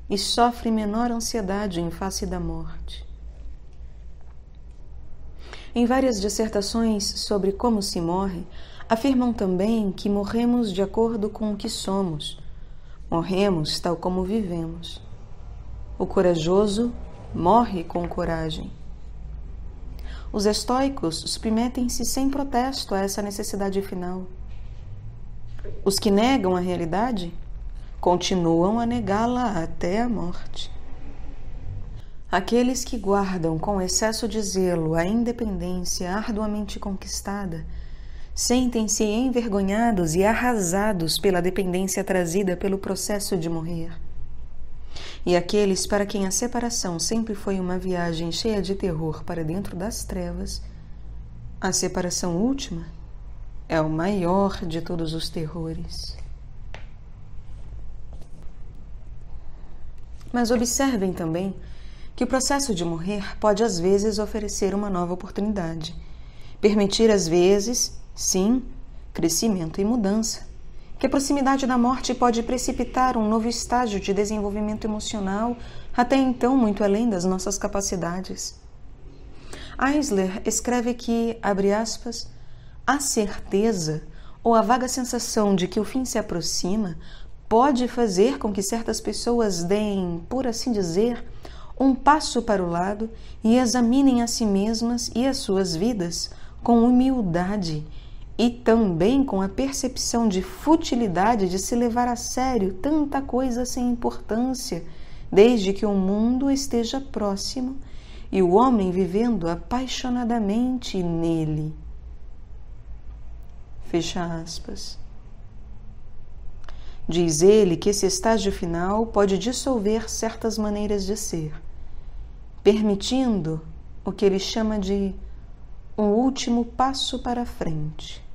e sofre menor ansiedade em face da morte. Em várias dissertações sobre como se morre, afirmam também que morremos de acordo com o que somos. Morremos tal como vivemos. O corajoso morre com coragem. Os estoicos submetem-se sem protesto a essa necessidade final. Os que negam a realidade continuam a negá-la até a morte. Aqueles que guardam com excesso de zelo a independência arduamente conquistada sentem-se envergonhados e arrasados pela dependência trazida pelo processo de morrer. E aqueles para quem a separação sempre foi uma viagem cheia de terror para dentro das trevas, a separação última é o maior de todos os terrores. Mas observem também que o processo de morrer pode às vezes oferecer uma nova oportunidade, permitir às vezes, sim, crescimento e mudança, que a proximidade da morte pode precipitar um novo estágio de desenvolvimento emocional, até então muito além das nossas capacidades. Eisler escreve que, abre aspas, a certeza ou a vaga sensação de que o fim se aproxima pode fazer com que certas pessoas deem, por assim dizer, um passo para o lado e examinem a si mesmas e as suas vidas com humildade e também com a percepção de futilidade de se levar a sério tanta coisa sem importância, desde que o mundo esteja próximo e o homem vivendo apaixonadamente nele. Fecha aspas. Diz ele que esse estágio final pode dissolver certas maneiras de ser, permitindo o que ele chama de um último passo para a frente.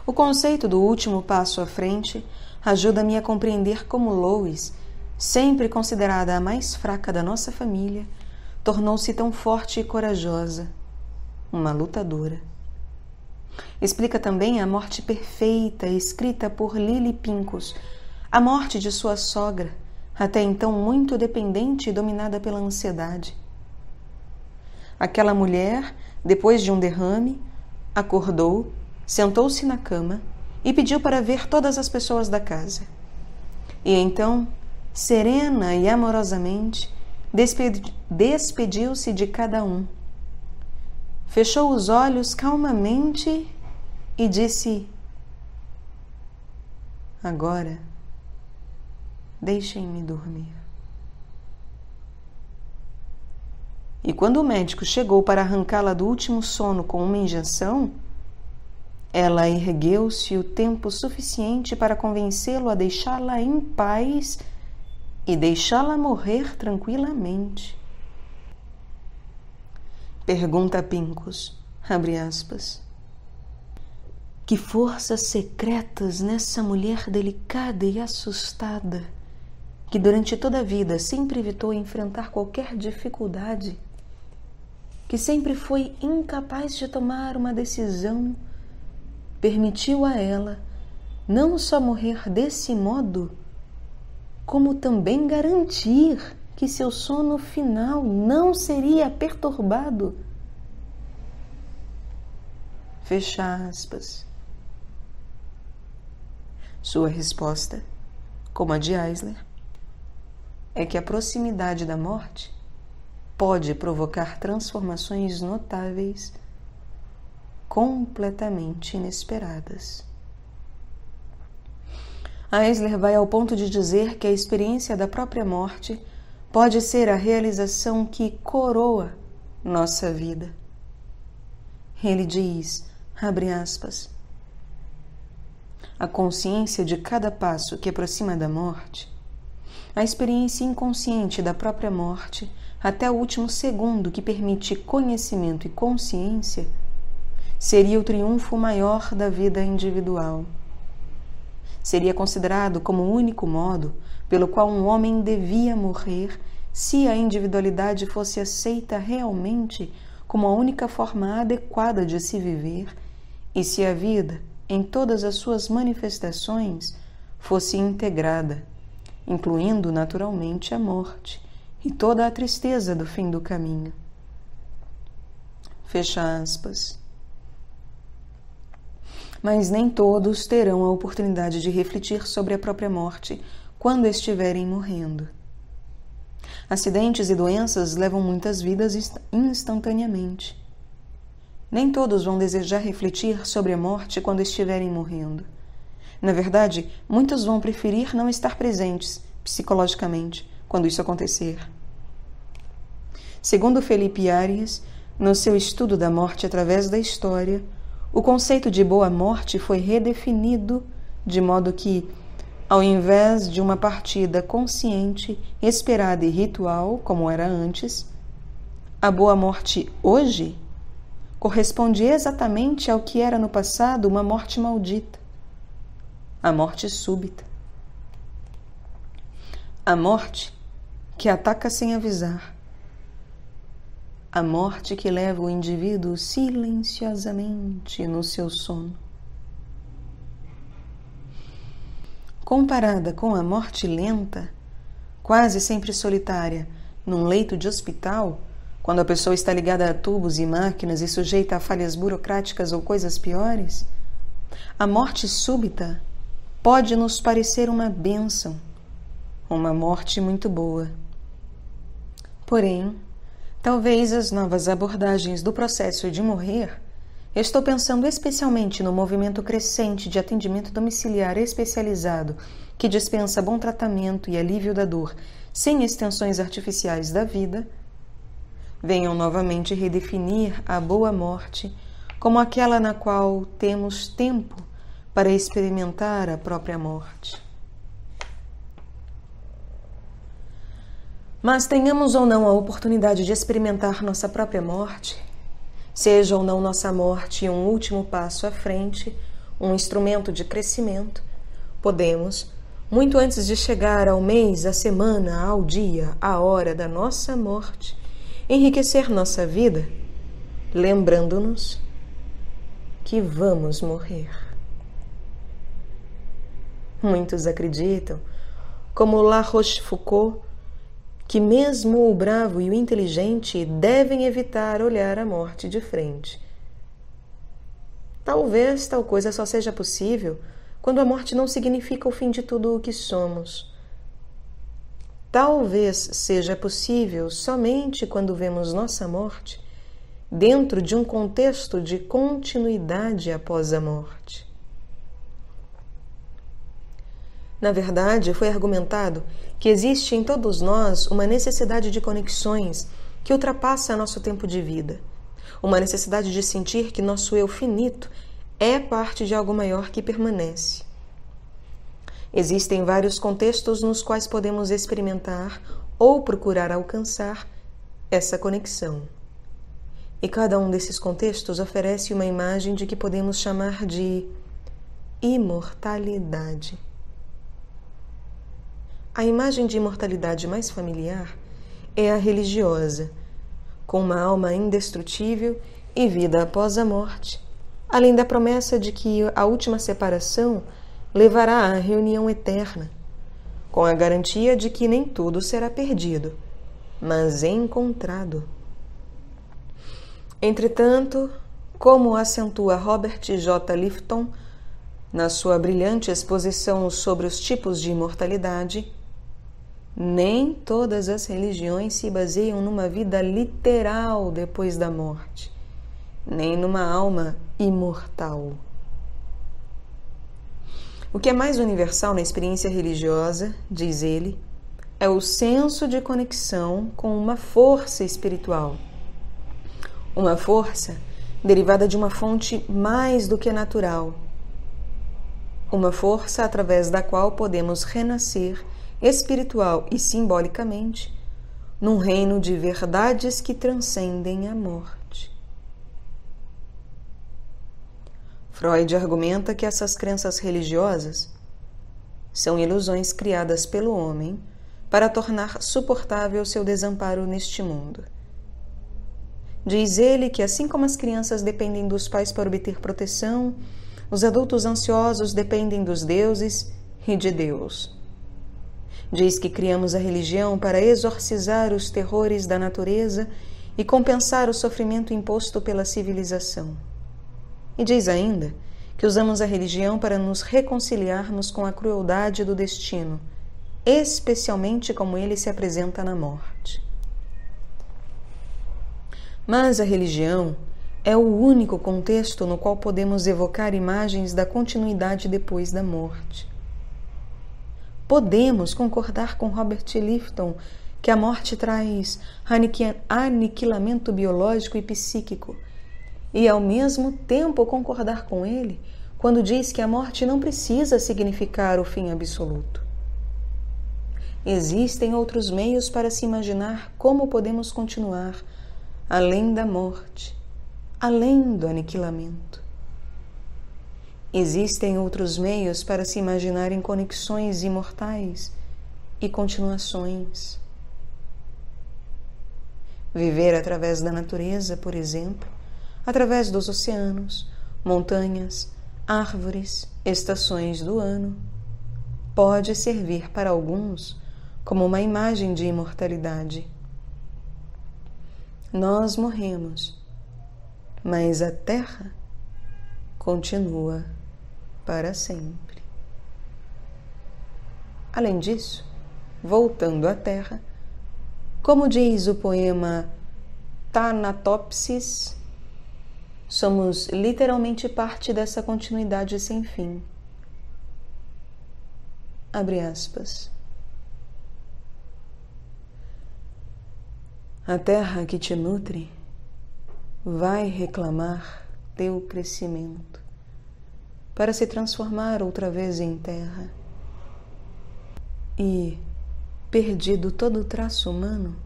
O conceito do último passo à frente ajuda-me a compreender como Lois, sempre considerada a mais fraca da nossa família, tornou-se tão forte e corajosa, uma lutadora. Explica também a morte perfeita escrita por Lily Pincus, a morte de sua sogra, até então muito dependente e dominada pela ansiedade. Aquela mulher, depois de um derrame, acordou, sentou-se na cama e pediu para ver todas as pessoas da casa. E então, serena e amorosamente, despediu-se de cada um. Fechou os olhos calmamente e disse: agora, deixem-me dormir. E quando o médico chegou para arrancá-la do último sono com uma injeção, ela ergueu-se o tempo suficiente para convencê-lo a deixá-la em paz e deixá-la morrer tranquilamente. Pergunta Pincus, abre aspas, que forças secretas nessa mulher delicada e assustada, que durante toda a vida sempre evitou enfrentar qualquer dificuldade, que sempre foi incapaz de tomar uma decisão, permitiu a ela não só morrer desse modo, como também garantir que seu sono final não seria perturbado. Fecha aspas. Sua resposta, como a de Eisler, é que a proximidade da morte pode provocar transformações notáveis, completamente inesperadas. Eisler vai ao ponto de dizer que a experiência da própria morte pode ser a realização que coroa nossa vida. Ele diz, abre aspas, a consciência de cada passo que aproxima da morte, a experiência inconsciente da própria morte, até o último segundo que permite conhecimento e consciência, seria o triunfo maior da vida individual. Seria considerado como o único modo pelo qual um homem devia morrer se a individualidade fosse aceita realmente como a única forma adequada de se viver e se a vida, em todas as suas manifestações, fosse integrada, incluindo naturalmente a morte e toda a tristeza do fim do caminho. Fecha aspas. Mas nem todos terão a oportunidade de refletir sobre a própria morte quando estiverem morrendo. Acidentes e doenças levam muitas vidas instantaneamente. Nem todos vão desejar refletir sobre a morte quando estiverem morrendo. Na verdade, muitos vão preferir não estar presentes, psicologicamente, quando isso acontecer. Segundo Felipe Arias, no seu estudo da morte através da história, o conceito de boa morte foi redefinido de modo que, ao invés de uma partida consciente, esperada e ritual, como era antes, a boa morte hoje corresponde exatamente ao que era no passado uma morte maldita, a morte súbita. A morte que ataca sem avisar, a morte que leva o indivíduo silenciosamente no seu sono. Comparada com a morte lenta, quase sempre solitária, num leito de hospital, quando a pessoa está ligada a tubos e máquinas e sujeita a falhas burocráticas ou coisas piores, a morte súbita pode nos parecer uma bênção, uma morte muito boa. Porém, talvez as novas abordagens do processo de morrer, estou pensando especialmente no movimento crescente de atendimento domiciliar especializado que dispensa bom tratamento e alívio da dor sem extensões artificiais da vida, venham novamente redefinir a boa morte como aquela na qual temos tempo para experimentar a própria morte. Mas tenhamos ou não a oportunidade de experimentar nossa própria morte, seja ou não nossa morte um último passo à frente, um instrumento de crescimento, podemos, muito antes de chegar ao mês, à semana, ao dia, à hora da nossa morte, enriquecer nossa vida, lembrando-nos que vamos morrer. Muitos acreditam, como La Rochefoucauld, que mesmo o bravo e o inteligente devem evitar olhar a morte de frente. Talvez tal coisa só seja possível quando a morte não significa o fim de tudo o que somos. talvez seja possível somente quando vemos nossa morte dentro de um contexto de continuidade após a morte. Na verdade, foi argumentado que existe em todos nós uma necessidade de conexões que ultrapassa nosso tempo de vida, uma necessidade de sentir que nosso eu finito é parte de algo maior que permanece. Existem vários contextos nos quais podemos experimentar ou procurar alcançar essa conexão. E cada um desses contextos oferece uma imagem de que podemos chamar de imortalidade. A imagem de imortalidade mais familiar é a religiosa, com uma alma indestrutível e vida após a morte, além da promessa de que a última separação levará à reunião eterna, com a garantia de que nem tudo será perdido, mas encontrado. Entretanto, como acentua Robert J. Lifton na sua brilhante exposição sobre os tipos de imortalidade, nem todas as religiões se baseiam numa vida literal depois da morte, nem numa alma imortal. O que é mais universal na experiência religiosa, diz ele, é o senso de conexão com uma força espiritual. Uma força derivada de uma fonte mais do que natural. Uma força através da qual podemos renascer espiritual e simbolicamente num reino de verdades que transcendem a morte. Freud argumenta que essas crenças religiosas são ilusões criadas pelo homem para tornar suportável seu desamparo neste mundo. Diz ele que, assim como as crianças dependem dos pais para obter proteção, os adultos ansiosos dependem dos deuses e de Deus. Diz que criamos a religião para exorcizar os terrores da natureza e compensar o sofrimento imposto pela civilização. E diz ainda que usamos a religião para nos reconciliarmos com a crueldade do destino, especialmente como ele se apresenta na morte. Mas a religião é o único contexto no qual podemos evocar imagens da continuidade depois da morte. Podemos concordar com Robert Lifton que a morte traz aniquilamento biológico e psíquico, e ao mesmo tempo concordar com ele quando diz que a morte não precisa significar o fim absoluto. Existem outros meios para se imaginar como podemos continuar além da morte, além do aniquilamento. Existem outros meios para se imaginar em conexões imortais e continuações. Viver através da natureza, por exemplo, através dos oceanos, montanhas, árvores, estações do ano, pode servir para alguns como uma imagem de imortalidade. Nós morremos, mas a Terra continua para sempre. Além disso, voltando à Terra, como diz o poema Thanatopsis, somos literalmente parte dessa continuidade sem fim. Abre aspas. A terra que te nutre vai reclamar teu crescimento para se transformar outra vez em terra. E, perdido todo o traço humano,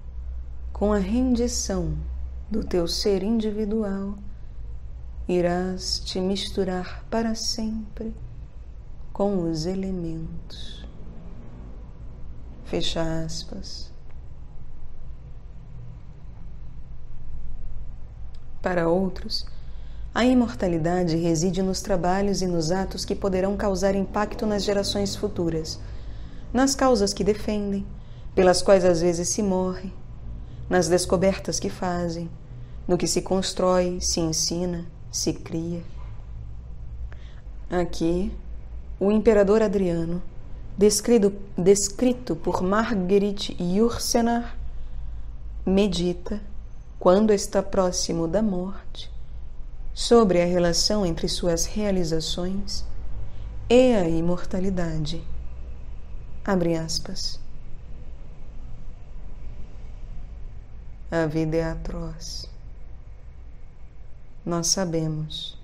com a rendição do teu ser individual, irás te misturar para sempre com os elementos. Fecha aspas. Para outros, a imortalidade reside nos trabalhos e nos atos que poderão causar impacto nas gerações futuras, nas causas que defendem, pelas quais às vezes se morre, nas descobertas que fazem, no que se constrói, se ensina, se cria. Aqui, o imperador Adriano descrito por Marguerite Yourcenar, medita, quando está próximo da morte, sobre a relação entre suas realizações e a imortalidade. Abre aspas. A vida é atroz. Nós sabemos.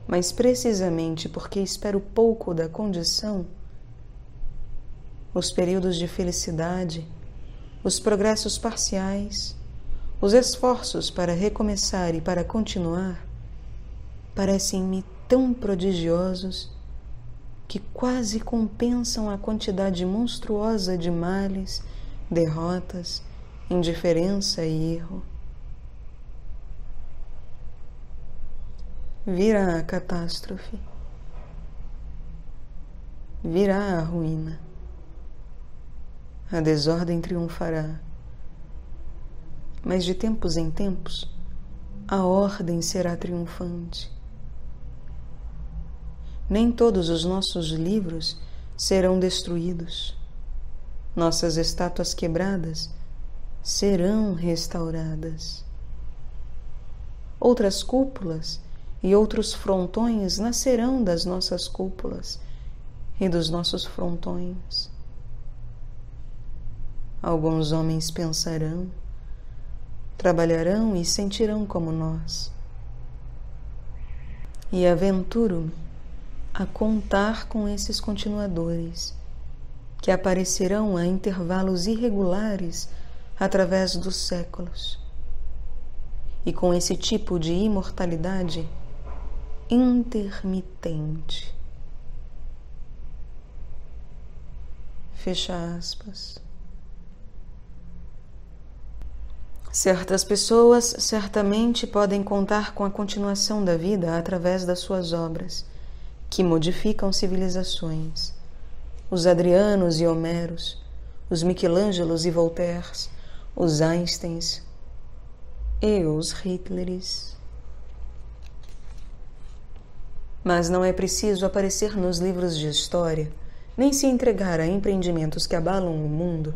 Mas precisamente porque espero pouco da condição, os períodos de felicidade, os progressos parciais, os esforços para recomeçar e para continuar, parecem-me tão prodigiosos que quase compensam a quantidade monstruosa de males, derrotas, indiferença e erro. Virá a catástrofe, virá a ruína, a desordem triunfará, mas de tempos em tempos a ordem será triunfante. Nem todos os nossos livros serão destruídos, nossas estátuas quebradas serão restauradas. Outras cúpulas e outros frontões nascerão das nossas cúpulas e dos nossos frontões. Alguns homens pensarão, trabalharão e sentirão como nós. E aventuro-me a contar com esses continuadores, que aparecerão a intervalos irregulares através dos séculos. E com esse tipo de imortalidade intermitente. Fecha aspas. Certas pessoas certamente podem contar com a continuação da vida através das suas obras, que modificam civilizações. Os Adrianos e Homeros, os Michelangelos e Voltaires, os Einsteins e os Hitleres. Mas não é preciso aparecer nos livros de história, nem se entregar a empreendimentos que abalam o mundo,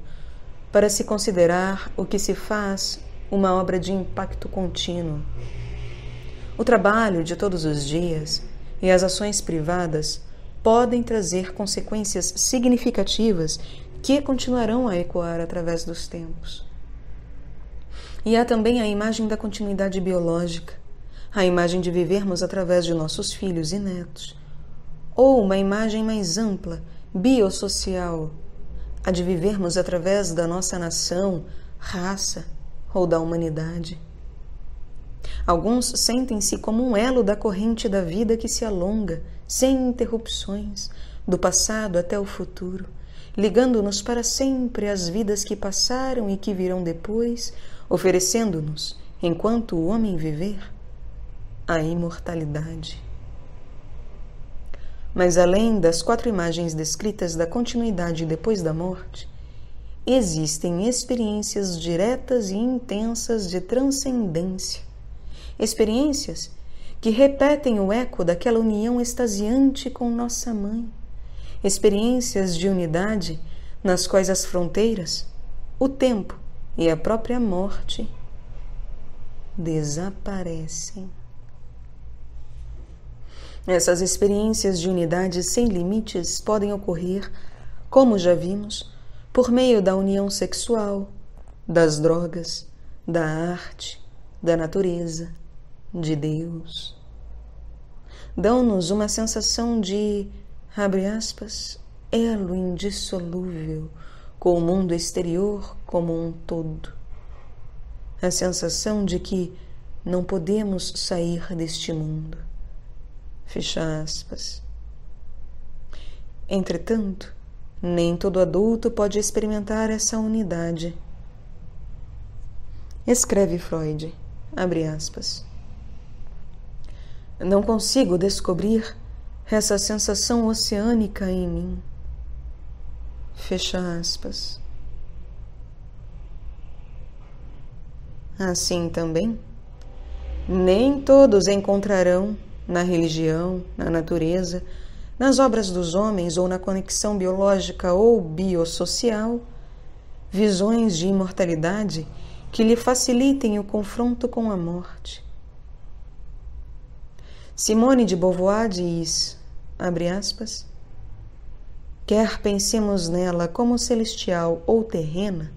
para se considerar o que se faz uma obra de impacto contínuo. O trabalho de todos os dias e as ações privadas podem trazer consequências significativas que continuarão a ecoar através dos tempos. E há também a imagem da continuidade biológica, a imagem de vivermos através de nossos filhos e netos, ou uma imagem mais ampla, biossocial, a de vivermos através da nossa nação, raça ou da humanidade. Alguns sentem-se como um elo da corrente da vida que se alonga, sem interrupções, do passado até o futuro, ligando-nos para sempre às vidas que passaram e que virão depois, oferecendo-nos, enquanto o homem viver, a imortalidade. Mas além das 4 imagens descritas da continuidade depois da morte, existem experiências diretas e intensas de transcendência, experiências que repetem o eco daquela união extasiante com nossa mãe, experiências de unidade nas quais as fronteiras, o tempo e a própria morte desaparecem. Essas experiências de unidade sem limites podem ocorrer, como já vimos, por meio da união sexual, das drogas, da arte, da natureza, de Deus. Dão-nos uma sensação de, abre aspas, elo indissolúvel com o mundo exterior como um todo. A sensação de que não podemos sair deste mundo. Fecha aspas. Entretanto, nem todo adulto pode experimentar essa unidade. Escreve Freud, abre aspas. Não consigo descobrir essa sensação oceânica em mim. Fecha aspas. Assim também, nem todos encontrarão na religião, na natureza, nas obras dos homens ou na conexão biológica ou biossocial, visões de imortalidade que lhe facilitem o confronto com a morte. Simone de Beauvoir diz, abre aspas, quer pensemos nela como celestial ou terrena,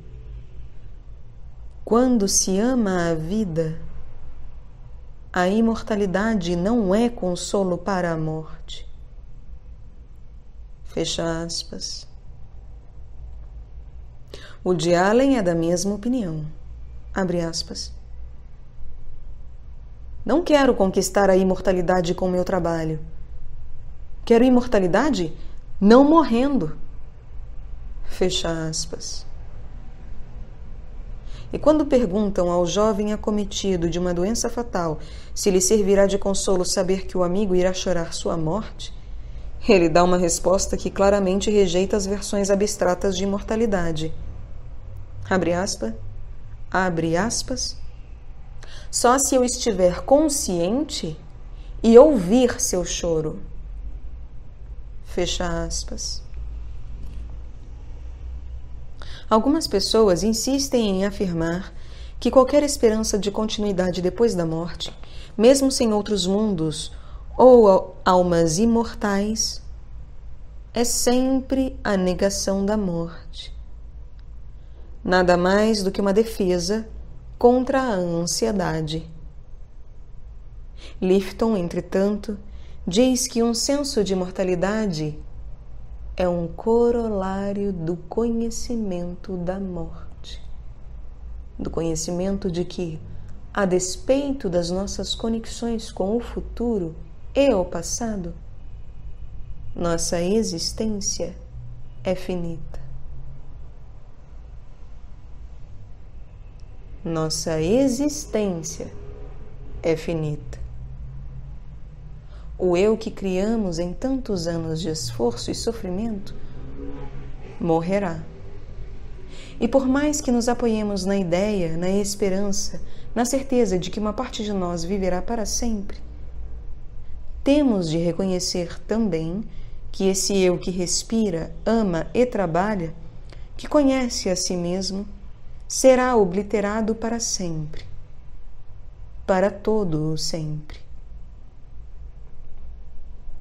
quando se ama a vida, a imortalidade não é consolo para a morte. Fecha aspas. O de Allen é da mesma opinião. Abre aspas. Não quero conquistar a imortalidade com meu trabalho. Quero imortalidade não morrendo. Fecha aspas. E quando perguntam ao jovem acometido de uma doença fatal se lhe servirá de consolo saber que o amigo irá chorar sua morte, ele dá uma resposta que claramente rejeita as versões abstratas de imortalidade. Abre aspas, só se eu estiver consciente e ouvir seu choro. Fecha aspas. Algumas pessoas insistem em afirmar que qualquer esperança de continuidade depois da morte, mesmo sem outros mundos ou almas imortais, é sempre a negação da morte. Nada mais do que uma defesa contra a ansiedade. Lifton, entretanto, diz que um senso de mortalidade é um corolário do conhecimento da morte, do conhecimento de que, a despeito das nossas conexões com o futuro e o passado, nossa existência é finita. Nossa existência é finita. O eu que criamos em tantos anos de esforço e sofrimento morrerá. E por mais que nos apoiemos na ideia, na esperança, na certeza de que uma parte de nós viverá para sempre, temos de reconhecer também que esse eu que respira, ama e trabalha, que conhece a si mesmo, será obliterado para sempre, para todo o sempre.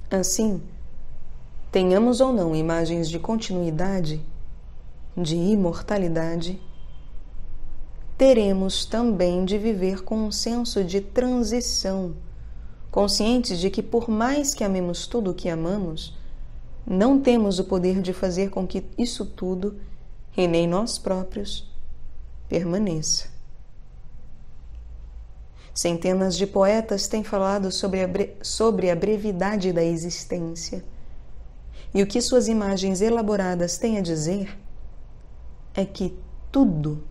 Assim, tenhamos ou não imagens de continuidade, de imortalidade, teremos também de viver com um senso de transição, conscientes de que por mais que amemos tudo o que amamos, não temos o poder de fazer com que isso tudo, e nem nós próprios, permaneça. Centenas de poetas têm falado sobre a brevidade da existência, e o que suas imagens elaboradas têm a dizer é que tudo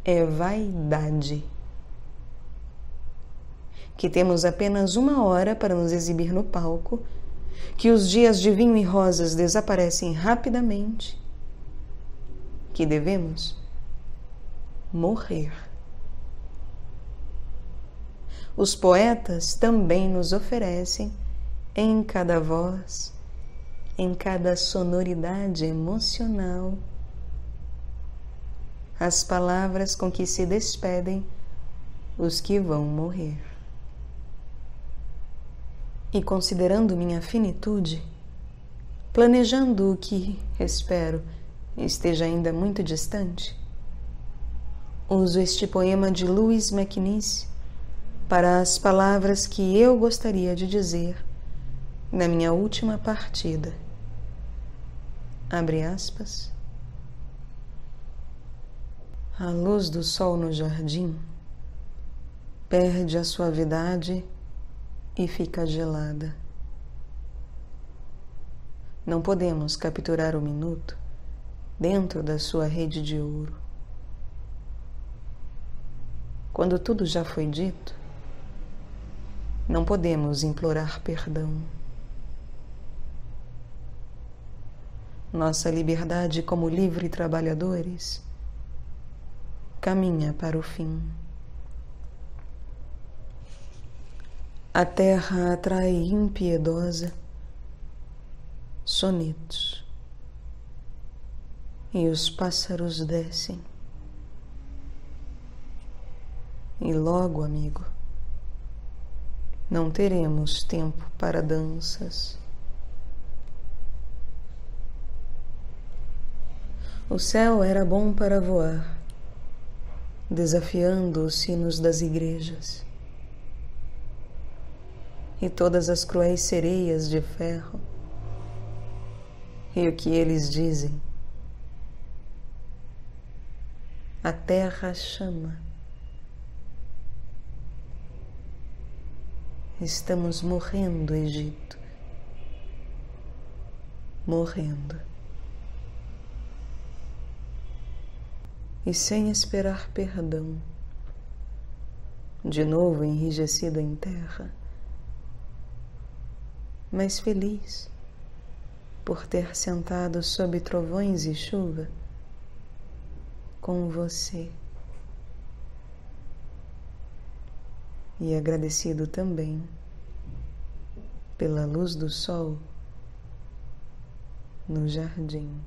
é vaidade, que temos apenas 1 hora para nos exibir no palco, que os dias de vinho e rosas desaparecem rapidamente, que devemos morrer. Os poetas também nos oferecem, em cada voz, em cada sonoridade emocional, as palavras com que se despedem os que vão morrer. E considerando minha finitude, planejando o que, espero, esteja ainda muito distante, uso este poema de Louis MacNeice para as palavras que eu gostaria de dizer na minha última partida. Abre aspas. A luz do sol no jardim perde a suavidade e fica gelada. Não podemos capturar o minuto dentro da sua rede de ouro. Quando tudo já foi dito, não podemos implorar perdão. Nossa liberdade como livres trabalhadores caminha para o fim. A terra atrai impiedosa sonetos, e os pássaros descem. E logo, amigo, não teremos tempo para danças. O céu era bom para voar, desafiando os sinos das igrejas. E todas as cruéis sereias de ferro. E o que eles dizem? A terra chama. Estamos morrendo, Egito. Morrendo. E sem esperar perdão, de novo enrijecido em terra, mas feliz por ter sentado sob trovões e chuva com você, e agradecido também pela luz do sol no jardim.